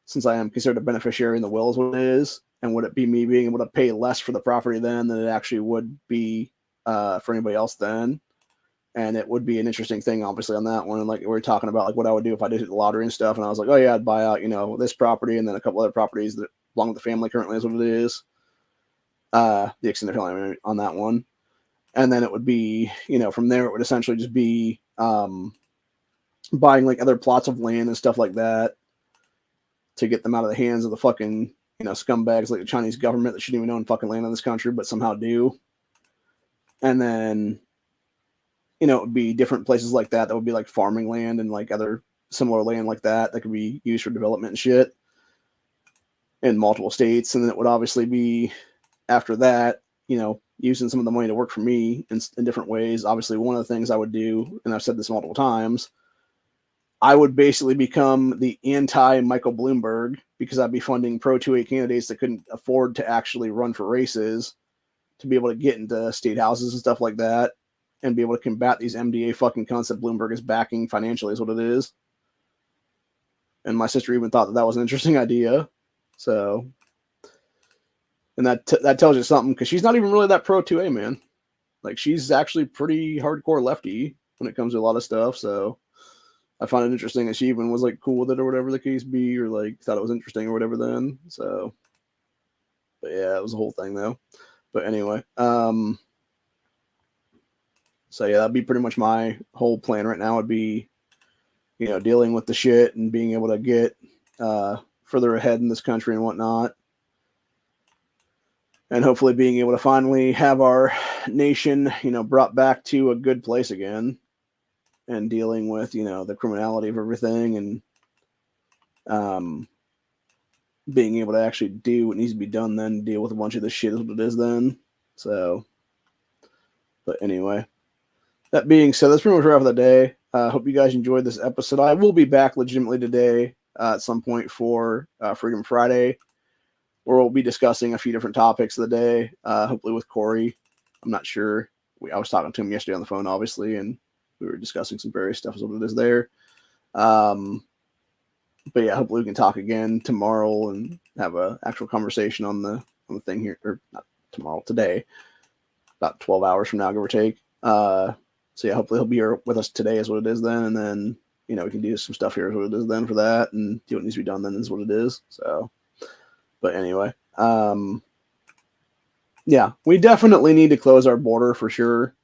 since I am considered a beneficiary in the will is what it is. And would it be me being able to pay less for the property then than it actually would be for anybody else then? And it would be an interesting thing, obviously, on that one. And like we were talking about, like what I would do if I did hit the lottery and stuff. And I was like, oh yeah, I'd buy out, this property and then a couple other properties that belong to the family currently is what it is. The extended family on that one. And then it would be, from there it would essentially just be buying like other plots of land and stuff like that to get them out of the hands of the fucking, scumbags like the Chinese government that shouldn't even own fucking land in this country, but somehow do. And then, it would be different places like that would be like farming land and like other similar land like that could be used for development and shit in multiple states. And then it would obviously be after that, using some of the money to work for me in different ways. Obviously, one of the things I would do, and I've said this multiple times, I would basically become the anti-Michael Bloomberg because I'd be funding pro-2A candidates that couldn't afford to actually run for races to be able to get into state houses and stuff like that and be able to combat these MDA fucking cunts that Bloomberg is backing financially is what it is. And my sister even thought that was an interesting idea. So, and that tells you something because she's not even really that pro-2A, man. Like, she's actually pretty hardcore lefty when it comes to a lot of stuff, so I find it interesting that she even was like cool with it or whatever the case be, or like thought it was interesting or whatever then. So, but yeah, it was a whole thing though. But anyway, so yeah, that'd be pretty much my whole plan right now would be, dealing with the shit and being able to get further ahead in this country and whatnot. And hopefully being able to finally have our nation, brought back to a good place again. And dealing with, the criminality of everything and being able to actually do what needs to be done then, deal with a bunch of this shit is what it is then. So, but anyway, that being said, that's pretty much wrap for the day. Hope you guys enjoyed this episode. I will be back legitimately today at some point for Freedom Friday, where we'll be discussing a few different topics of the day, hopefully with Corey. I'm not sure. I was talking to him yesterday on the phone, obviously, and we were discussing some various stuff is what it is there. But yeah, hopefully we can talk again tomorrow and have an actual conversation on the thing here, or not tomorrow, today, about 12 hours from now, give or take. So yeah, hopefully he'll be here with us today is what it is then. And then, we can do some stuff here is what it is then for that and do what needs to be done then is what it is. So, but anyway, yeah, we definitely need to close our border for sure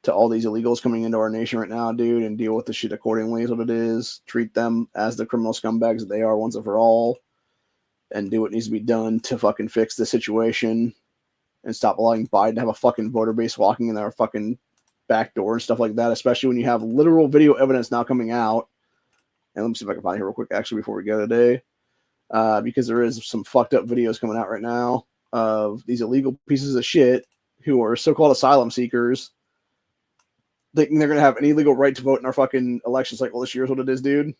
to all these illegals coming into our nation right now, dude, and deal with the shit accordingly is what it is. Treat them as the criminal scumbags that they are once and for all, and do what needs to be done to fucking fix the situation and stop allowing Biden to have a fucking voter base walking in our fucking back door and stuff like that, especially when you have literal video evidence now coming out. And let me see if I can find it here real quick, actually, before we go today, because there is some fucked up videos coming out right now of these illegal pieces of shit who are so-called asylum seekers thinking they're going to have any legal right to vote in our fucking election cycle this year is what it is, dude.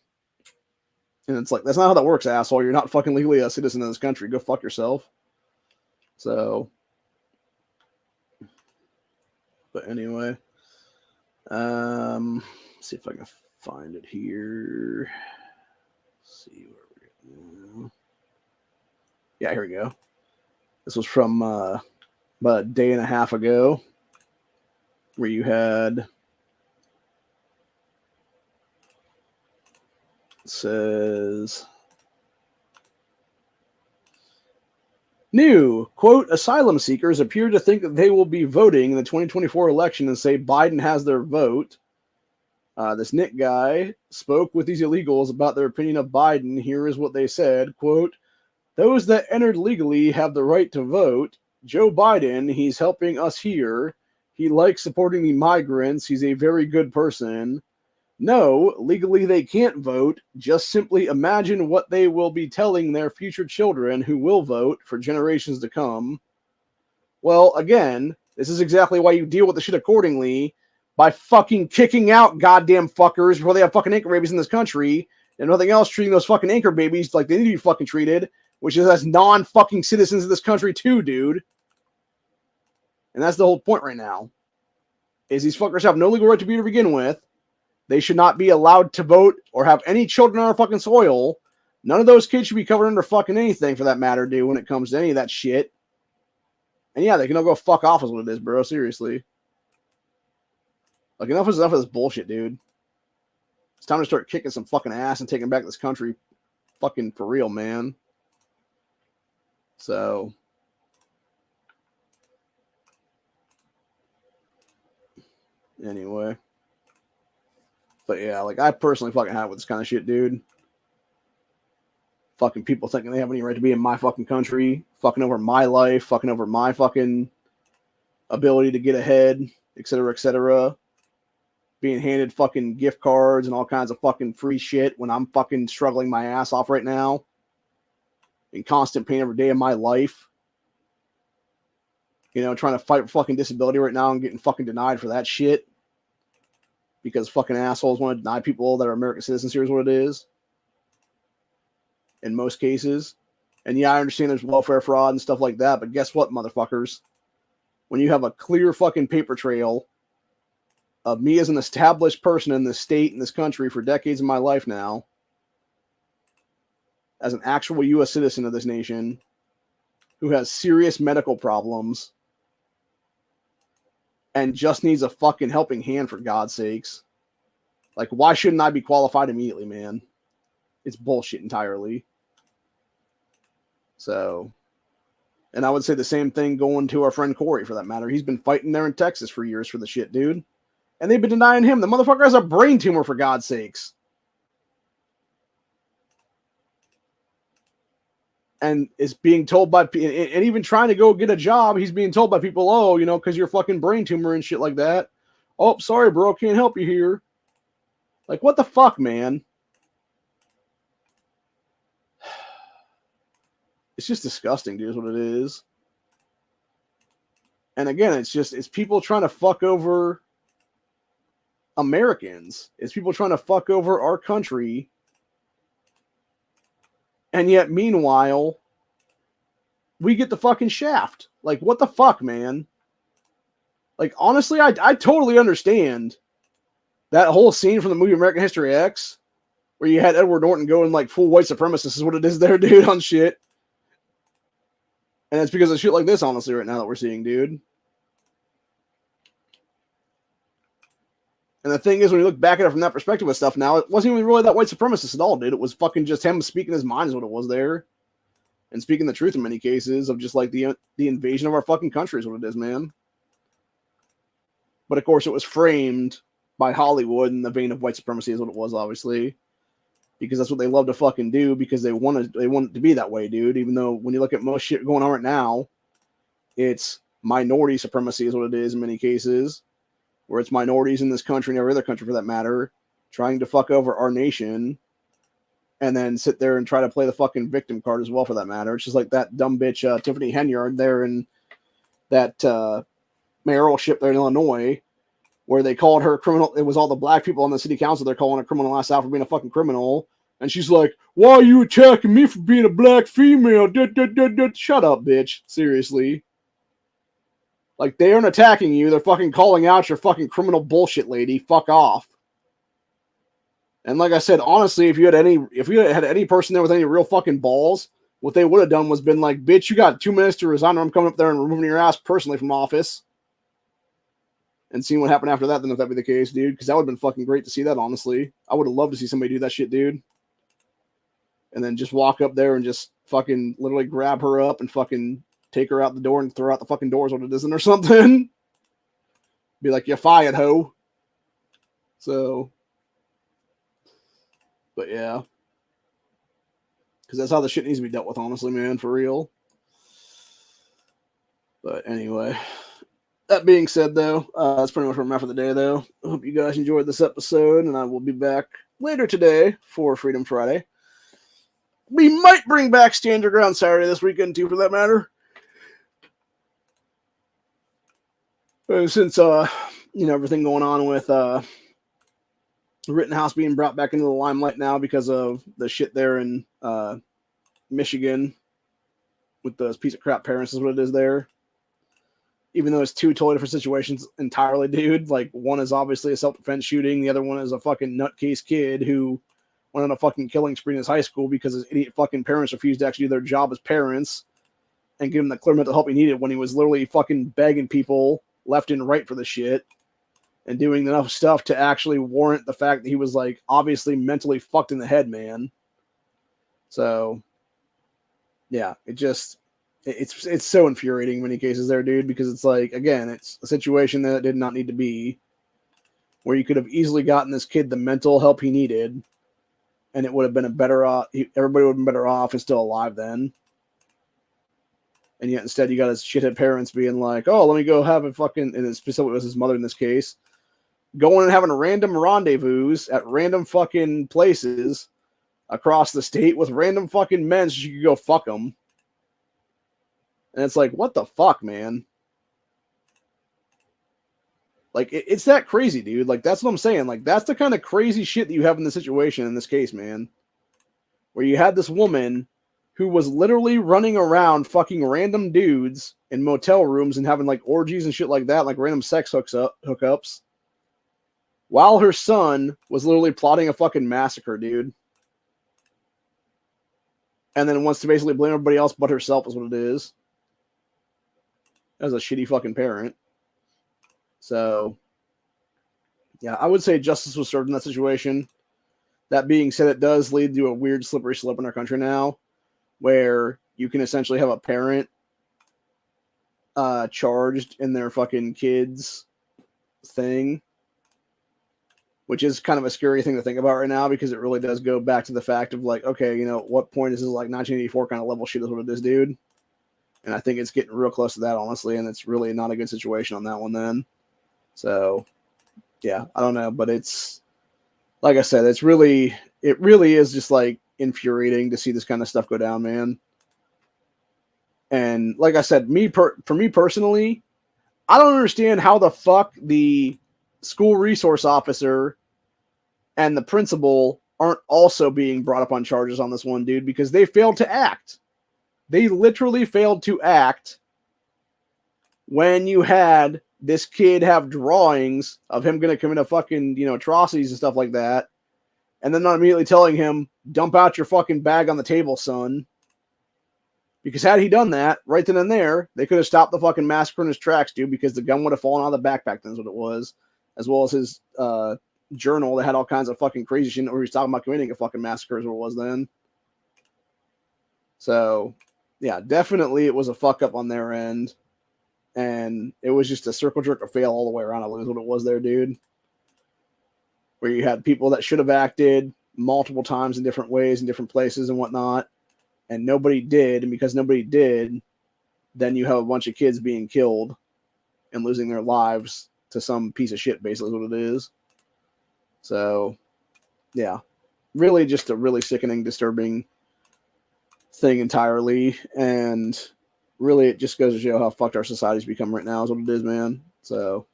And it's like, that's not how that works, asshole. You're not fucking legally a citizen of this country. Go fuck yourself. So, but anyway, see if I can find it here. Let's see where we're at now. Yeah, here we go. This was from about a day and a half ago, where you had, it says, new, quote, asylum seekers appear to think that they will be voting in the 2024 election and say Biden has their vote. This Nick guy spoke with these illegals about their opinion of Biden. Here is what they said, quote, those that entered legally have the right to vote. Joe Biden, he's helping us here. He likes supporting the migrants. He's a very good person. No, legally they can't vote. Just simply imagine what they will be telling their future children who will vote for generations to come. Well, again, this is exactly why you deal with the shit accordingly, by fucking kicking out goddamn fuckers before they have fucking anchor babies in this country, and nothing else, treating those fucking anchor babies like they need to be fucking treated, which is as non-fucking citizens of this country too, dude. And that's the whole point right now. Is these fuckers have no legal right to be here to begin with. They should not be allowed to vote or have any children on our fucking soil. None of those kids should be covered under fucking anything for that matter, dude, when it comes to any of that shit. And yeah, they can all go fuck off is what it is, bro. Seriously. Like, enough is enough of this bullshit, dude. It's time to start kicking some fucking ass and taking back this country fucking for real, man. So... anyway. But yeah, like, I personally fucking have with this kind of shit, dude. Fucking people thinking they have any right to be in my fucking country, fucking over my life, fucking over my fucking ability to get ahead, etc., being handed fucking gift cards and all kinds of fucking free shit when I'm fucking struggling my ass off right now, in constant pain every day of my life. You know, trying to fight for fucking disability right now and getting fucking denied for that shit because fucking assholes want to deny people that are American citizens. Here's what it is. In most cases. And yeah, I understand there's welfare fraud and stuff like that, but guess what, motherfuckers? When you have a clear fucking paper trail of me as an established person in this state, in this country for decades of my life now, as an actual U.S. citizen of this nation who has serious medical problems and just needs a fucking helping hand, for God's sakes. Like, why shouldn't I be qualified immediately, man? It's bullshit entirely. So, and I would say the same thing going to our friend Corey, for that matter. He's been fighting there in Texas for years for the shit, dude. And they've been denying him. The motherfucker has a brain tumor, for God's sakes. And is being told by, and even trying to go get a job, he's being told by people, oh, you know, because you're fucking brain tumor and shit like that. Oh, sorry, bro, can't help you here. Like, what the fuck, man? It's just disgusting, dude, is what it is. And again, it's people trying to fuck over Americans. It's people trying to fuck over our country. And yet, meanwhile, we get the fucking shaft. Like, what the fuck, man? Like, honestly, I totally understand that whole scene from the movie American History X, where you had Edward Norton going like full white supremacist is what it is there, dude, on shit. And it's because of shit like this, honestly, right now that we're seeing, dude. And the thing is, when you look back at it from that perspective of stuff now, it wasn't even really that white supremacist at all, dude. It was fucking just him speaking his mind is what it was there. And speaking the truth in many cases of just like the invasion of our fucking country is what it is, man. But of course, it was framed by Hollywood in the vein of white supremacy is what it was, obviously. Because that's what they love to fucking do, because they want it to be that way, dude. Even though when you look at most shit going on right now, it's minority supremacy is what it is in many cases, where it's minorities in this country and every other country for that matter, trying to fuck over our nation, and then sit there and try to play the fucking victim card as well for that matter. It's just like that dumb bitch Tiffany Henyard there in that mayoralship there in Illinois, where they called her criminal. It was all the black people on the city council. They're calling her criminal ass out for being a fucking criminal. And she's like, why are you attacking me for being a black female? Shut up, bitch. Seriously. Like, they aren't attacking you. They're fucking calling out your fucking criminal bullshit, lady. Fuck off. And like I said, honestly, if you had any person there with any real fucking balls, what they would have done was been like, bitch, you got 2 minutes to resign, or I'm coming up there and removing your ass personally from office. And seeing what happened after that, then if that be the case, dude. Because that would have been fucking great to see that, honestly. I would have loved to see somebody do that shit, dude. And then just walk up there and just fucking literally grab her up and fucking take her out the door and throw out the fucking doors what it isn't or something. Be like, you're fired, ho. So. But yeah. Because that's how the shit needs to be dealt with, honestly, man. For real. But anyway. That being said, though, that's pretty much where I'm at for the day, though. I hope you guys enjoyed this episode, and I will be back later today for Freedom Friday. We might bring back Stand Your Ground Saturday this weekend, too, for that matter. Since, everything going on with Rittenhouse being brought back into the limelight now because of the shit there in Michigan with those piece of crap parents is what it is there. even though it's two totally different situations entirely, dude. Like, one is obviously a self-defense shooting. The other one is a fucking nutcase kid who went on a fucking killing spree in his high school because his idiot fucking parents refused to actually do their job as parents and give him the clear mental help he needed when he was literally fucking begging people left and right for the shit and doing enough stuff to actually warrant the fact that he was, like, obviously mentally fucked in the head, man. So, yeah, it's so infuriating in many cases there, dude, because it's like, again, it's a situation that did not need to be, where you could have easily gotten this kid the mental help he needed, and it would have been everybody would have been better off and still alive then. And yet instead you got his shithead parents being like, oh, let me go have a fucking, and specifically it was his mother in this case, going and having random rendezvous at random fucking places across the state with random fucking men so she could go fuck them. And it's like, what the fuck, man? Like, it's that crazy, dude. Like, that's what I'm saying. Like, that's the kind of crazy shit that you have in the situation in this case, man. Where you had this woman who was literally running around fucking random dudes in motel rooms and having, like, orgies and shit like that, like random sex hookups, while her son was literally plotting a fucking massacre, dude. And then wants to basically blame everybody else but herself is what it is. As a shitty fucking parent. So, yeah, I would say justice was served in that situation. That being said, it does lead to a weird slippery slope in our country now, where you can essentially have a parent charged in their fucking kids thing, which is kind of a scary thing to think about right now, because it really does go back to the fact of, like, okay, you know, at what point is this, like, 1984 kind of level shit is what it is, dude? And I think it's getting real close to that, honestly, and it's really not a good situation on that one then. So, yeah, I don't know, but it's, like I said, it really is just, like, infuriating to see this kind of stuff go down, man. And like I said, for me personally, I don't understand how the fuck the school resource officer and the principal aren't also being brought up on charges on this one, dude, because they failed to act. They literally failed to act when you had this kid have drawings of him going to commit a fucking, you know, atrocities and stuff like that, and then not immediately telling him, dump out your fucking bag on the table, son. Because had he done that right then and there, they could have stopped the fucking massacre in his tracks, dude, because the gun would have fallen out of the backpack, that's what it was, as well as his journal that had all kinds of fucking crazy shit where he was talking about committing a fucking massacre is what it was then. So, yeah, definitely it was a fuck up on their end. And it was just a circle jerk of fail all the way around. I believe what it was there, dude. Where you had people that should have acted multiple times in different ways in different places and whatnot, and nobody did. And because nobody did, then you have a bunch of kids being killed and losing their lives to some piece of shit, basically is what it is. So, yeah, really just a really sickening, disturbing thing entirely. And really, it just goes to show how fucked our society's become right now is what it is, man. So,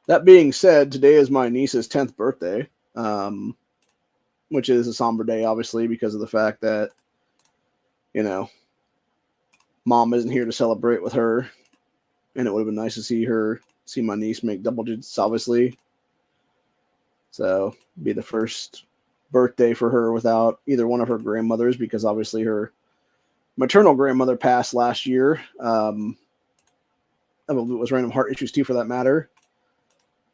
that being said, today is my niece's 10th birthday, which is a somber day, obviously, because of the fact that, you know, mom isn't here to celebrate with her, and it would have been nice to see my niece make double digits, obviously. So, be the first birthday for her without either one of her grandmothers, because obviously her maternal grandmother passed last year. I believe it was random heart issues too, for that matter.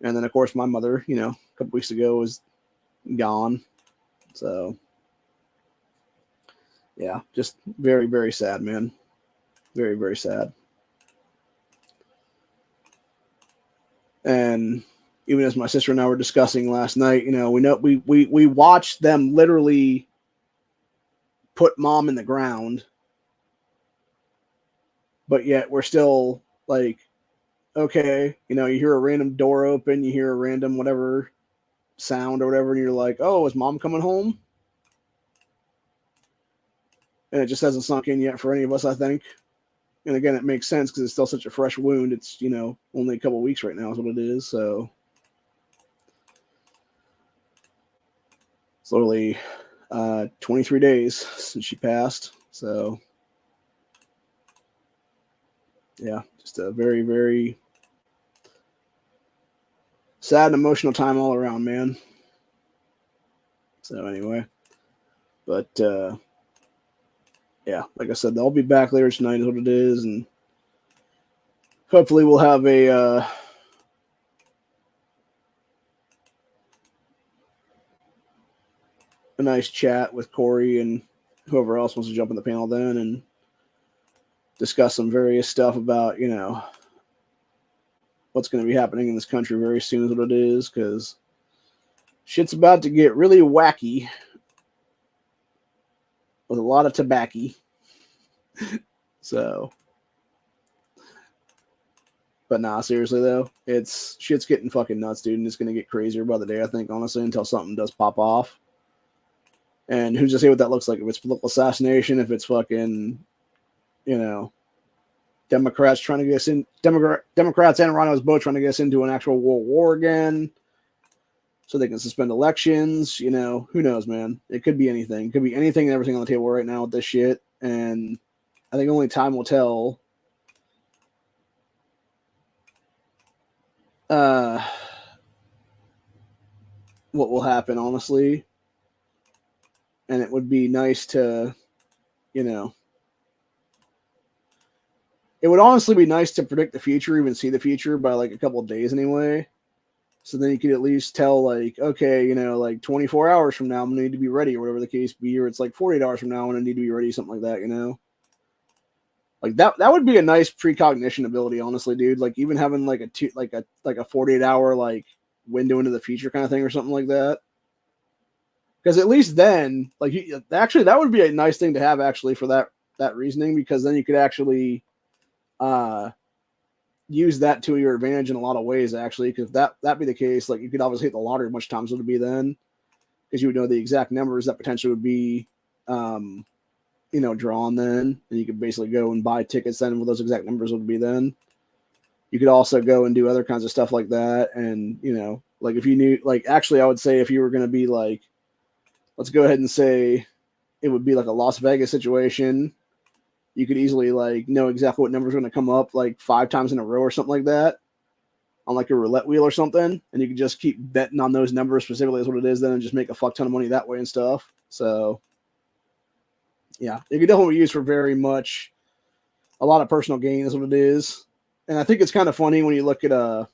And then, of course, my mother, you know, a couple weeks ago was gone. So, yeah, just very, very sad, man. Very, very sad. And even as my sister and I were discussing last night, you know, we watched them literally put mom in the ground, but yet we're still like, okay, you know, you hear a random door open, you hear a random whatever sound or whatever, and you're like, oh, is mom coming home? And it just hasn't sunk in yet for any of us, I think. And again, it makes sense because it's still such a fresh wound. It's, you know, only a couple of weeks right now is what it is. So it's literally 23 days since she passed. So yeah, just a very, very sad and emotional time all around, man. So anyway, but yeah, like I said, they'll be back later tonight is what it is, and hopefully we'll have a nice chat with Corey and whoever else wants to jump in the panel then and discuss some various stuff about, what's going to be happening in this country very soon is what it is, because shit's about to get really wacky with a lot of tobacco. So, but nah, seriously though, shit's getting fucking nuts, dude, and it's going to get crazier by the day, I think, honestly, until something does pop off. And who's to say what that looks like? If it's political assassination, if it's fucking, Democrats trying to get us in, Democrats and Rhinos both trying to get us into an actual world war again so they can suspend elections. Who knows, man? It could be anything. It could be anything and everything on the table right now with this shit. And I think only time will tell what will happen, honestly. And it would be nice to, it would honestly be nice to predict the future, even see the future by like a couple of days anyway. So then you could at least tell, like, okay, like 24 hours from now, I'm going to need to be ready, or whatever the case be, or it's like 48 hours from now, I'm going to need to be ready, something like that, Like that would be a nice precognition ability, honestly, dude. Like even having like a 48 hour like window into the future kind of thing or something like that. Because at least then, like, actually, that would be a nice thing to have actually for that reasoning, because then you could actually use that to your advantage in a lot of ways, actually. Because that be the case, like you could obviously hit the lottery much times would it be then, because you would know the exact numbers that potentially would be drawn then, and you could basically go and buy tickets then with those exact numbers would be then. You could also go and do other kinds of stuff like that, and like if you knew, like, actually I would say if you were going to be like, let's go ahead and say it would be like a Las Vegas situation, you could easily like know exactly what numbers are going to come up like 5 times in a row or something like that on like a roulette wheel or something, and you could just keep betting on those numbers specifically is what it is then, and just make a fuck ton of money that way and stuff. So yeah, it could definitely be used for very much a lot of personal gain is what it is. And I think it's kind of funny when you look at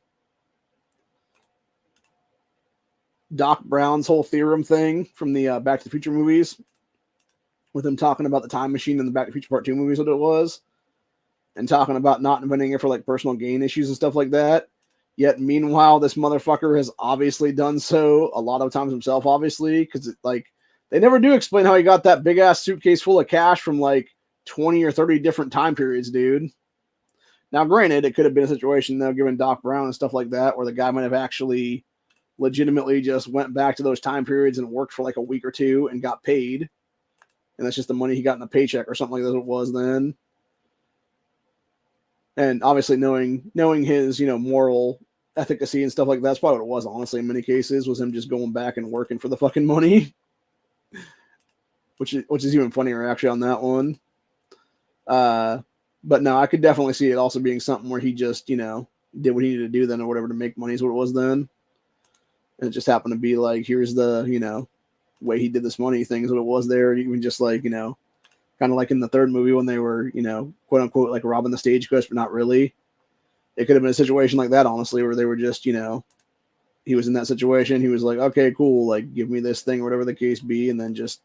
Doc Brown's whole theorem thing from the Back to the Future movies, with him talking about the time machine in the Back to the Future Part 2 movies, what it was, and talking about not inventing it for like personal gain issues and stuff like that. Yet meanwhile, this motherfucker has obviously done so a lot of times himself, obviously, because like they never do explain how he got that big ass suitcase full of cash from like 20 or 30 different time periods, dude. Now, granted, it could have been a situation, though, given Doc Brown and stuff like that, where the guy might have actually legitimately just went back to those time periods and worked for like a week or two and got paid. And that's just the money he got in a paycheck or something like that it was then. And obviously knowing his, moral efficacy and stuff like that, that's probably what it was, honestly, in many cases, was him just going back and working for the fucking money. Which is even funnier, actually, on that one. But no, I could definitely see it also being something where he just, did what he needed to do then or whatever to make money is what it was then. And it just happened to be like, here's the, way he did this money thing is what it was there. Even just like, kind of like in the third movie when they were, quote unquote, like robbing the stagecoach, but not really. It could have been a situation like that, honestly, where they were just, he was in that situation. He was like, okay, cool. Like, give me this thing or whatever the case be. And then just,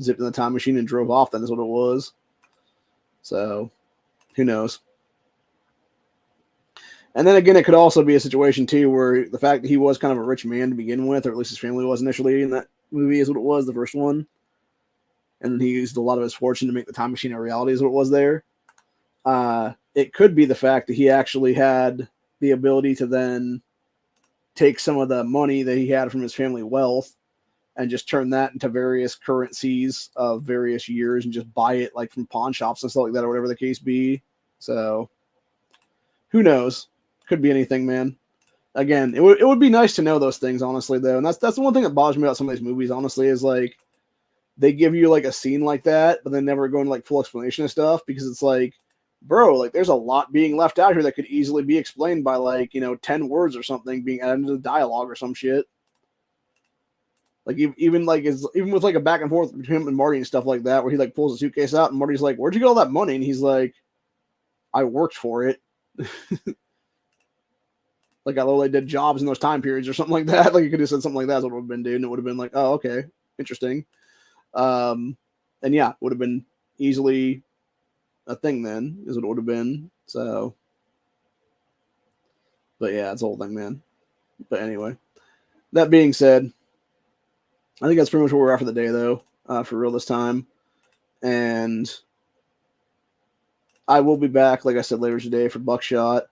zipped in the time machine and drove off. Then is what it was. So who knows? And then again, it could also be a situation too where the fact that he was kind of a rich man to begin with, or at least his family was initially in that movie, is what it was, the first one. And he used a lot of his fortune to make the time machine a reality, is what it was there. It could be the fact that he actually had the ability to then take some of the money that he had from his family wealth and just turn that into various currencies of various years and just buy it like from pawn shops and stuff like that, or whatever the case be. So who knows? Could be anything, man. Again, it would be nice to know those things, honestly, though. And that's the one thing that bothers me about some of these movies, honestly, is like they give you like a scene like that, but then never go into like full explanation of stuff, because it's like bro, like there's a lot being left out here that could easily be explained by like, 10 words or something being added to the dialogue or some shit. Like even like even with like a back and forth between him and Marty and stuff like that, where he like pulls a suitcase out and Marty's like, "Where'd you get all that money?" And he's like, "I worked for it." Like I literally did jobs in those time periods or something like that. Like you could have said something like that. That's what it would have been, dude. And it would have been like, "Oh, okay, interesting." And yeah, it would have been easily a thing then, is what it would have been. So, but yeah, it's a whole thing, man. But anyway, that being said, I think that's pretty much where we're at for the day, though, for real this time. And I will be back, like I said, later today for Buckshot.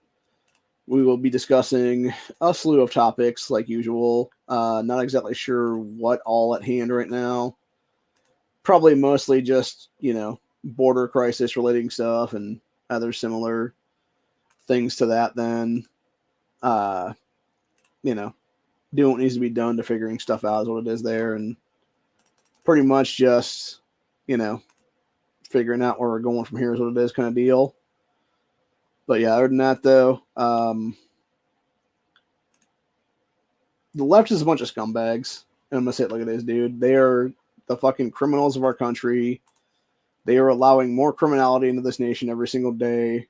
We will be discussing a slew of topics, like usual. Not exactly sure what all at hand right now. Probably mostly just, border crisis relating stuff and other similar things to that then. Doing what needs to be done to figuring stuff out is what it is there. And pretty much just, figuring out where we're going from here is what it is kind of deal. But yeah, other than that, though, the left is a bunch of scumbags. And I'm going to say it like it is, dude. They are the fucking criminals of our country. They are allowing more criminality into this nation every single day.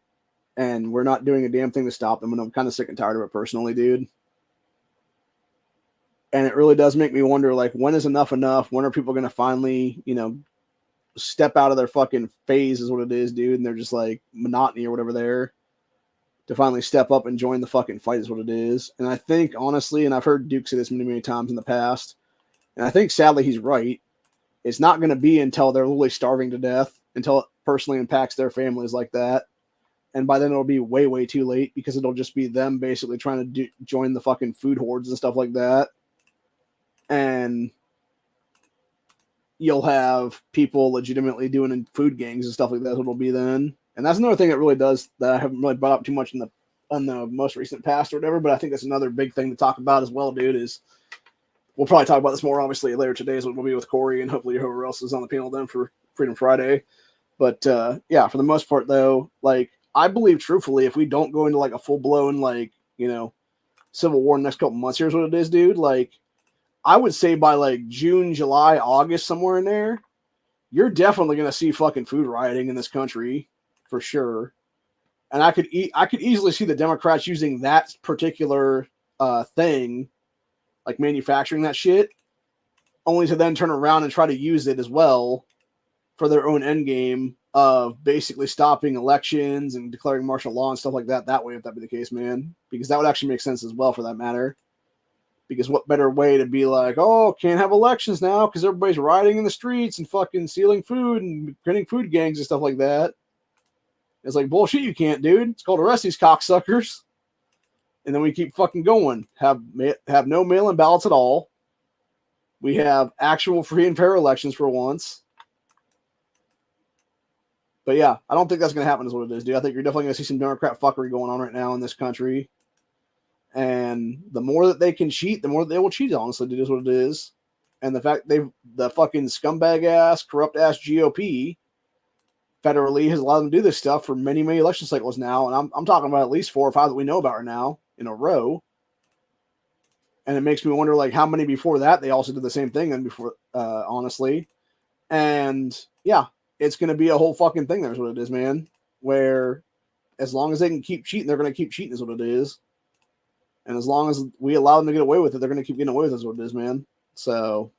And we're not doing a damn thing to stop them. And I'm kind of sick and tired of it personally, dude. And it really does make me wonder, like, when is enough enough? When are people going to finally, step out of their fucking phase is what it is, dude. And they're just like monotony or whatever there to finally step up and join the fucking fight is what it is. And I think, honestly, and I've heard Duke say this many, many times in the past, and I think sadly he's right, it's not going to be until they're literally starving to death, until it personally impacts their families like that. And by then it'll be way, way too late because it'll just be them basically trying to join the fucking food hordes and stuff like that. And you'll have people legitimately doing food gangs and stuff like that. That's what it'll be then. And that's another thing that really does that I haven't really brought up too much on the most recent past or whatever. But I think that's another big thing to talk about as well, dude. Is we'll probably talk about this more obviously later today. Is what we'll be with Corey and hopefully whoever else is on the panel then for Freedom Friday. But yeah, for the most part though, like I believe truthfully, if we don't go into like a full blown like civil war in the next couple months, here's what it is, dude. Like I would say by like June, July, August, somewhere in there, you're definitely going to see fucking food rioting in this country for sure. And I could easily see the Democrats using that particular thing, like manufacturing that shit, only to then turn around and try to use it as well for their own end game of basically stopping elections and declaring martial law and stuff like that. That way, if that be the case, man, because that would actually make sense as well for that matter. Because what better way to be like, oh, can't have elections now because everybody's rioting in the streets and fucking stealing food and creating food gangs and stuff like that. It's like, bullshit, you can't, dude. It's called arrest these cocksuckers. And then we keep fucking going. Have no mail-in ballots at all. We have actual free and fair elections for once. But yeah, I don't think that's going to happen is what it is, dude. I think you're definitely going to see some Democrat fuckery going on right now in this country. And the more that they can cheat, the more they will cheat, honestly, dude, is what it is. And the fact the fucking scumbag ass, corrupt ass GOP federally has allowed them to do this stuff for many, many election cycles now. And I'm talking about at least 4 or 5 that we know about right now in a row. And it makes me wonder, like, how many before that they also did the same thing and before, honestly. And yeah, it's going to be a whole fucking thing. That's what it is, man. Where as long as they can keep cheating, they're going to keep cheating is what it is. And as long as we allow them to get away with it, they're going to keep getting away with it is what it is, man. So,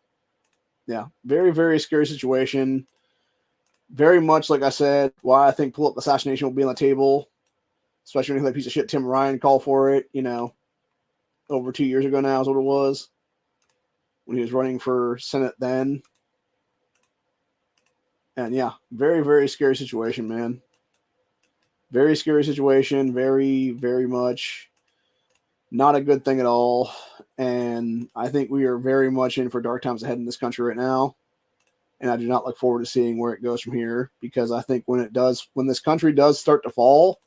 yeah, very, very scary situation. Very much, like I said, why I think political assassination will be on the table, especially when that piece of shit Tim Ryan called for it, over 2 years ago now is what it was, when he was running for Senate then. And yeah, very, very scary situation, man. Very scary situation. Very, very much not a good thing at all. And I think we are very much in for dark times ahead in this country right now. And I do not look forward to seeing where it goes from here, because I think when this country does start to fall,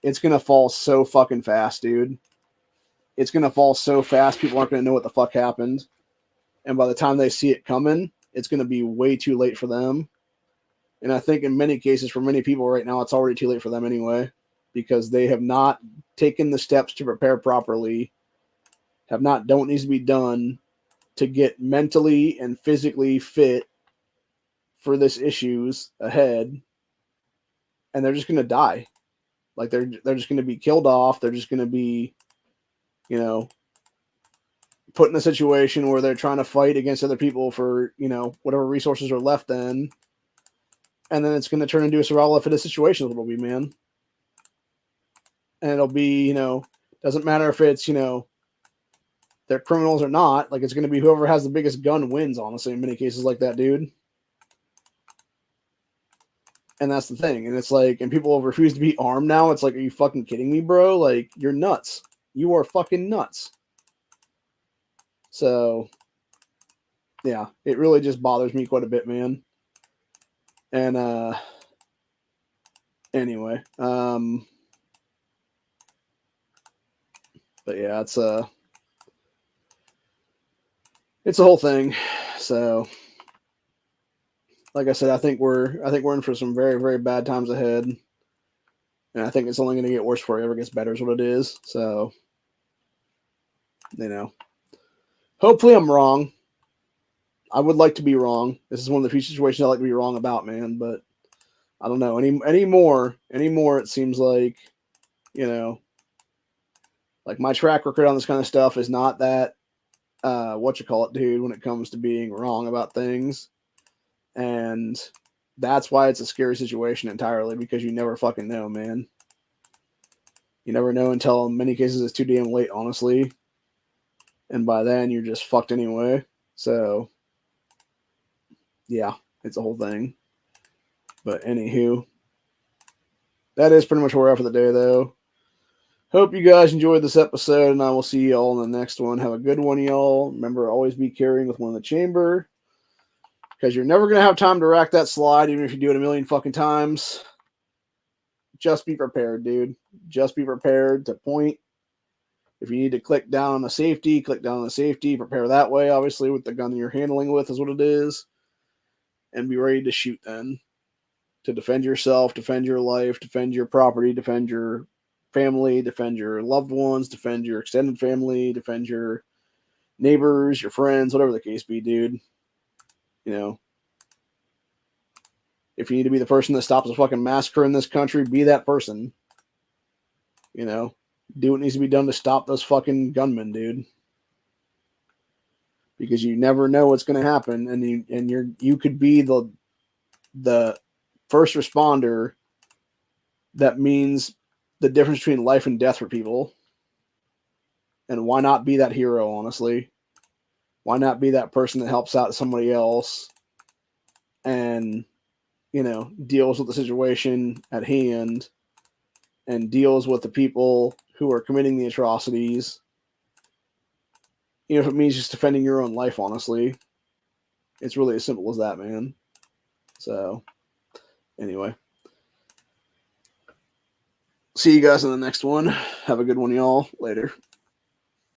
it's going to fall so fucking fast, dude. It's going to fall so fast, people aren't going to know what the fuck happened. And by the time they see it coming, it's going to be way too late for them. And I think in many cases, for many people right now, it's already too late for them anyway, because they have not taken the steps to prepare properly, have not done what needs to be done to get mentally and physically fit for this issues ahead, and they're just going to die. Like they're just going to be killed off. They're just going to be, put in a situation where they're trying to fight against other people for, whatever resources are left then. And then it's going to turn into a survival of the fittest situation. It'll be, man. And it'll be, doesn't matter if it's, they're criminals or not. Like, it's going to be whoever has the biggest gun wins, honestly, in many cases like that, dude. And that's the thing. And it's like, and people refuse to be armed now. It's like, are you fucking kidding me, bro? Like, you're nuts. You are fucking nuts. So, yeah, it really just bothers me quite a bit, man. And, anyway, but yeah, it's a whole thing. So, like I said, I think we're in for some very, very bad times ahead. And I think it's only going to get worse before it ever gets better is what it is. So, hopefully I'm wrong. I would like to be wrong. This is one of the few situations I like to be wrong about, man. But I don't know anymore. It seems like, like my track record on this kind of stuff is not that, dude, when it comes to being wrong about things. And that's why it's a scary situation entirely, because you never fucking know, man. You never know until in many cases it's too damn late, honestly. And by then you're just fucked anyway. So, yeah, it's a whole thing. But anywho, that is pretty much where we're at for the day, though. Hope you guys enjoyed this episode, and I will see you all in the next one. Have a good one, y'all. Remember, always be carrying with one in the chamber, because you're never going to have time to rack that slide, even if you do it a million fucking times. Just be prepared, dude. Just be prepared to point. If you need to click down on the safety, click down on the safety. Prepare that way, obviously, with the gun that you're handling with is what it is. And be ready to shoot then. To defend yourself, defend your life, defend your property, defend your family, defend your loved ones, defend your extended family, defend your neighbors, your friends, whatever the case be, dude. If you need to be the person that stops a fucking massacre in this country, be that person. Do what needs to be done to stop those fucking gunmen, dude. Because you never know what's going to happen, and you could be the first responder that means the difference between life and death for people. And why not be that hero, honestly? Why not be that person that helps out somebody else and, deals with the situation at hand and deals with the people who are committing the atrocities? If it means just defending your own life, honestly. It's really as simple as that, man. So, anyway. See you guys in the next one. Have a good one, y'all. Later.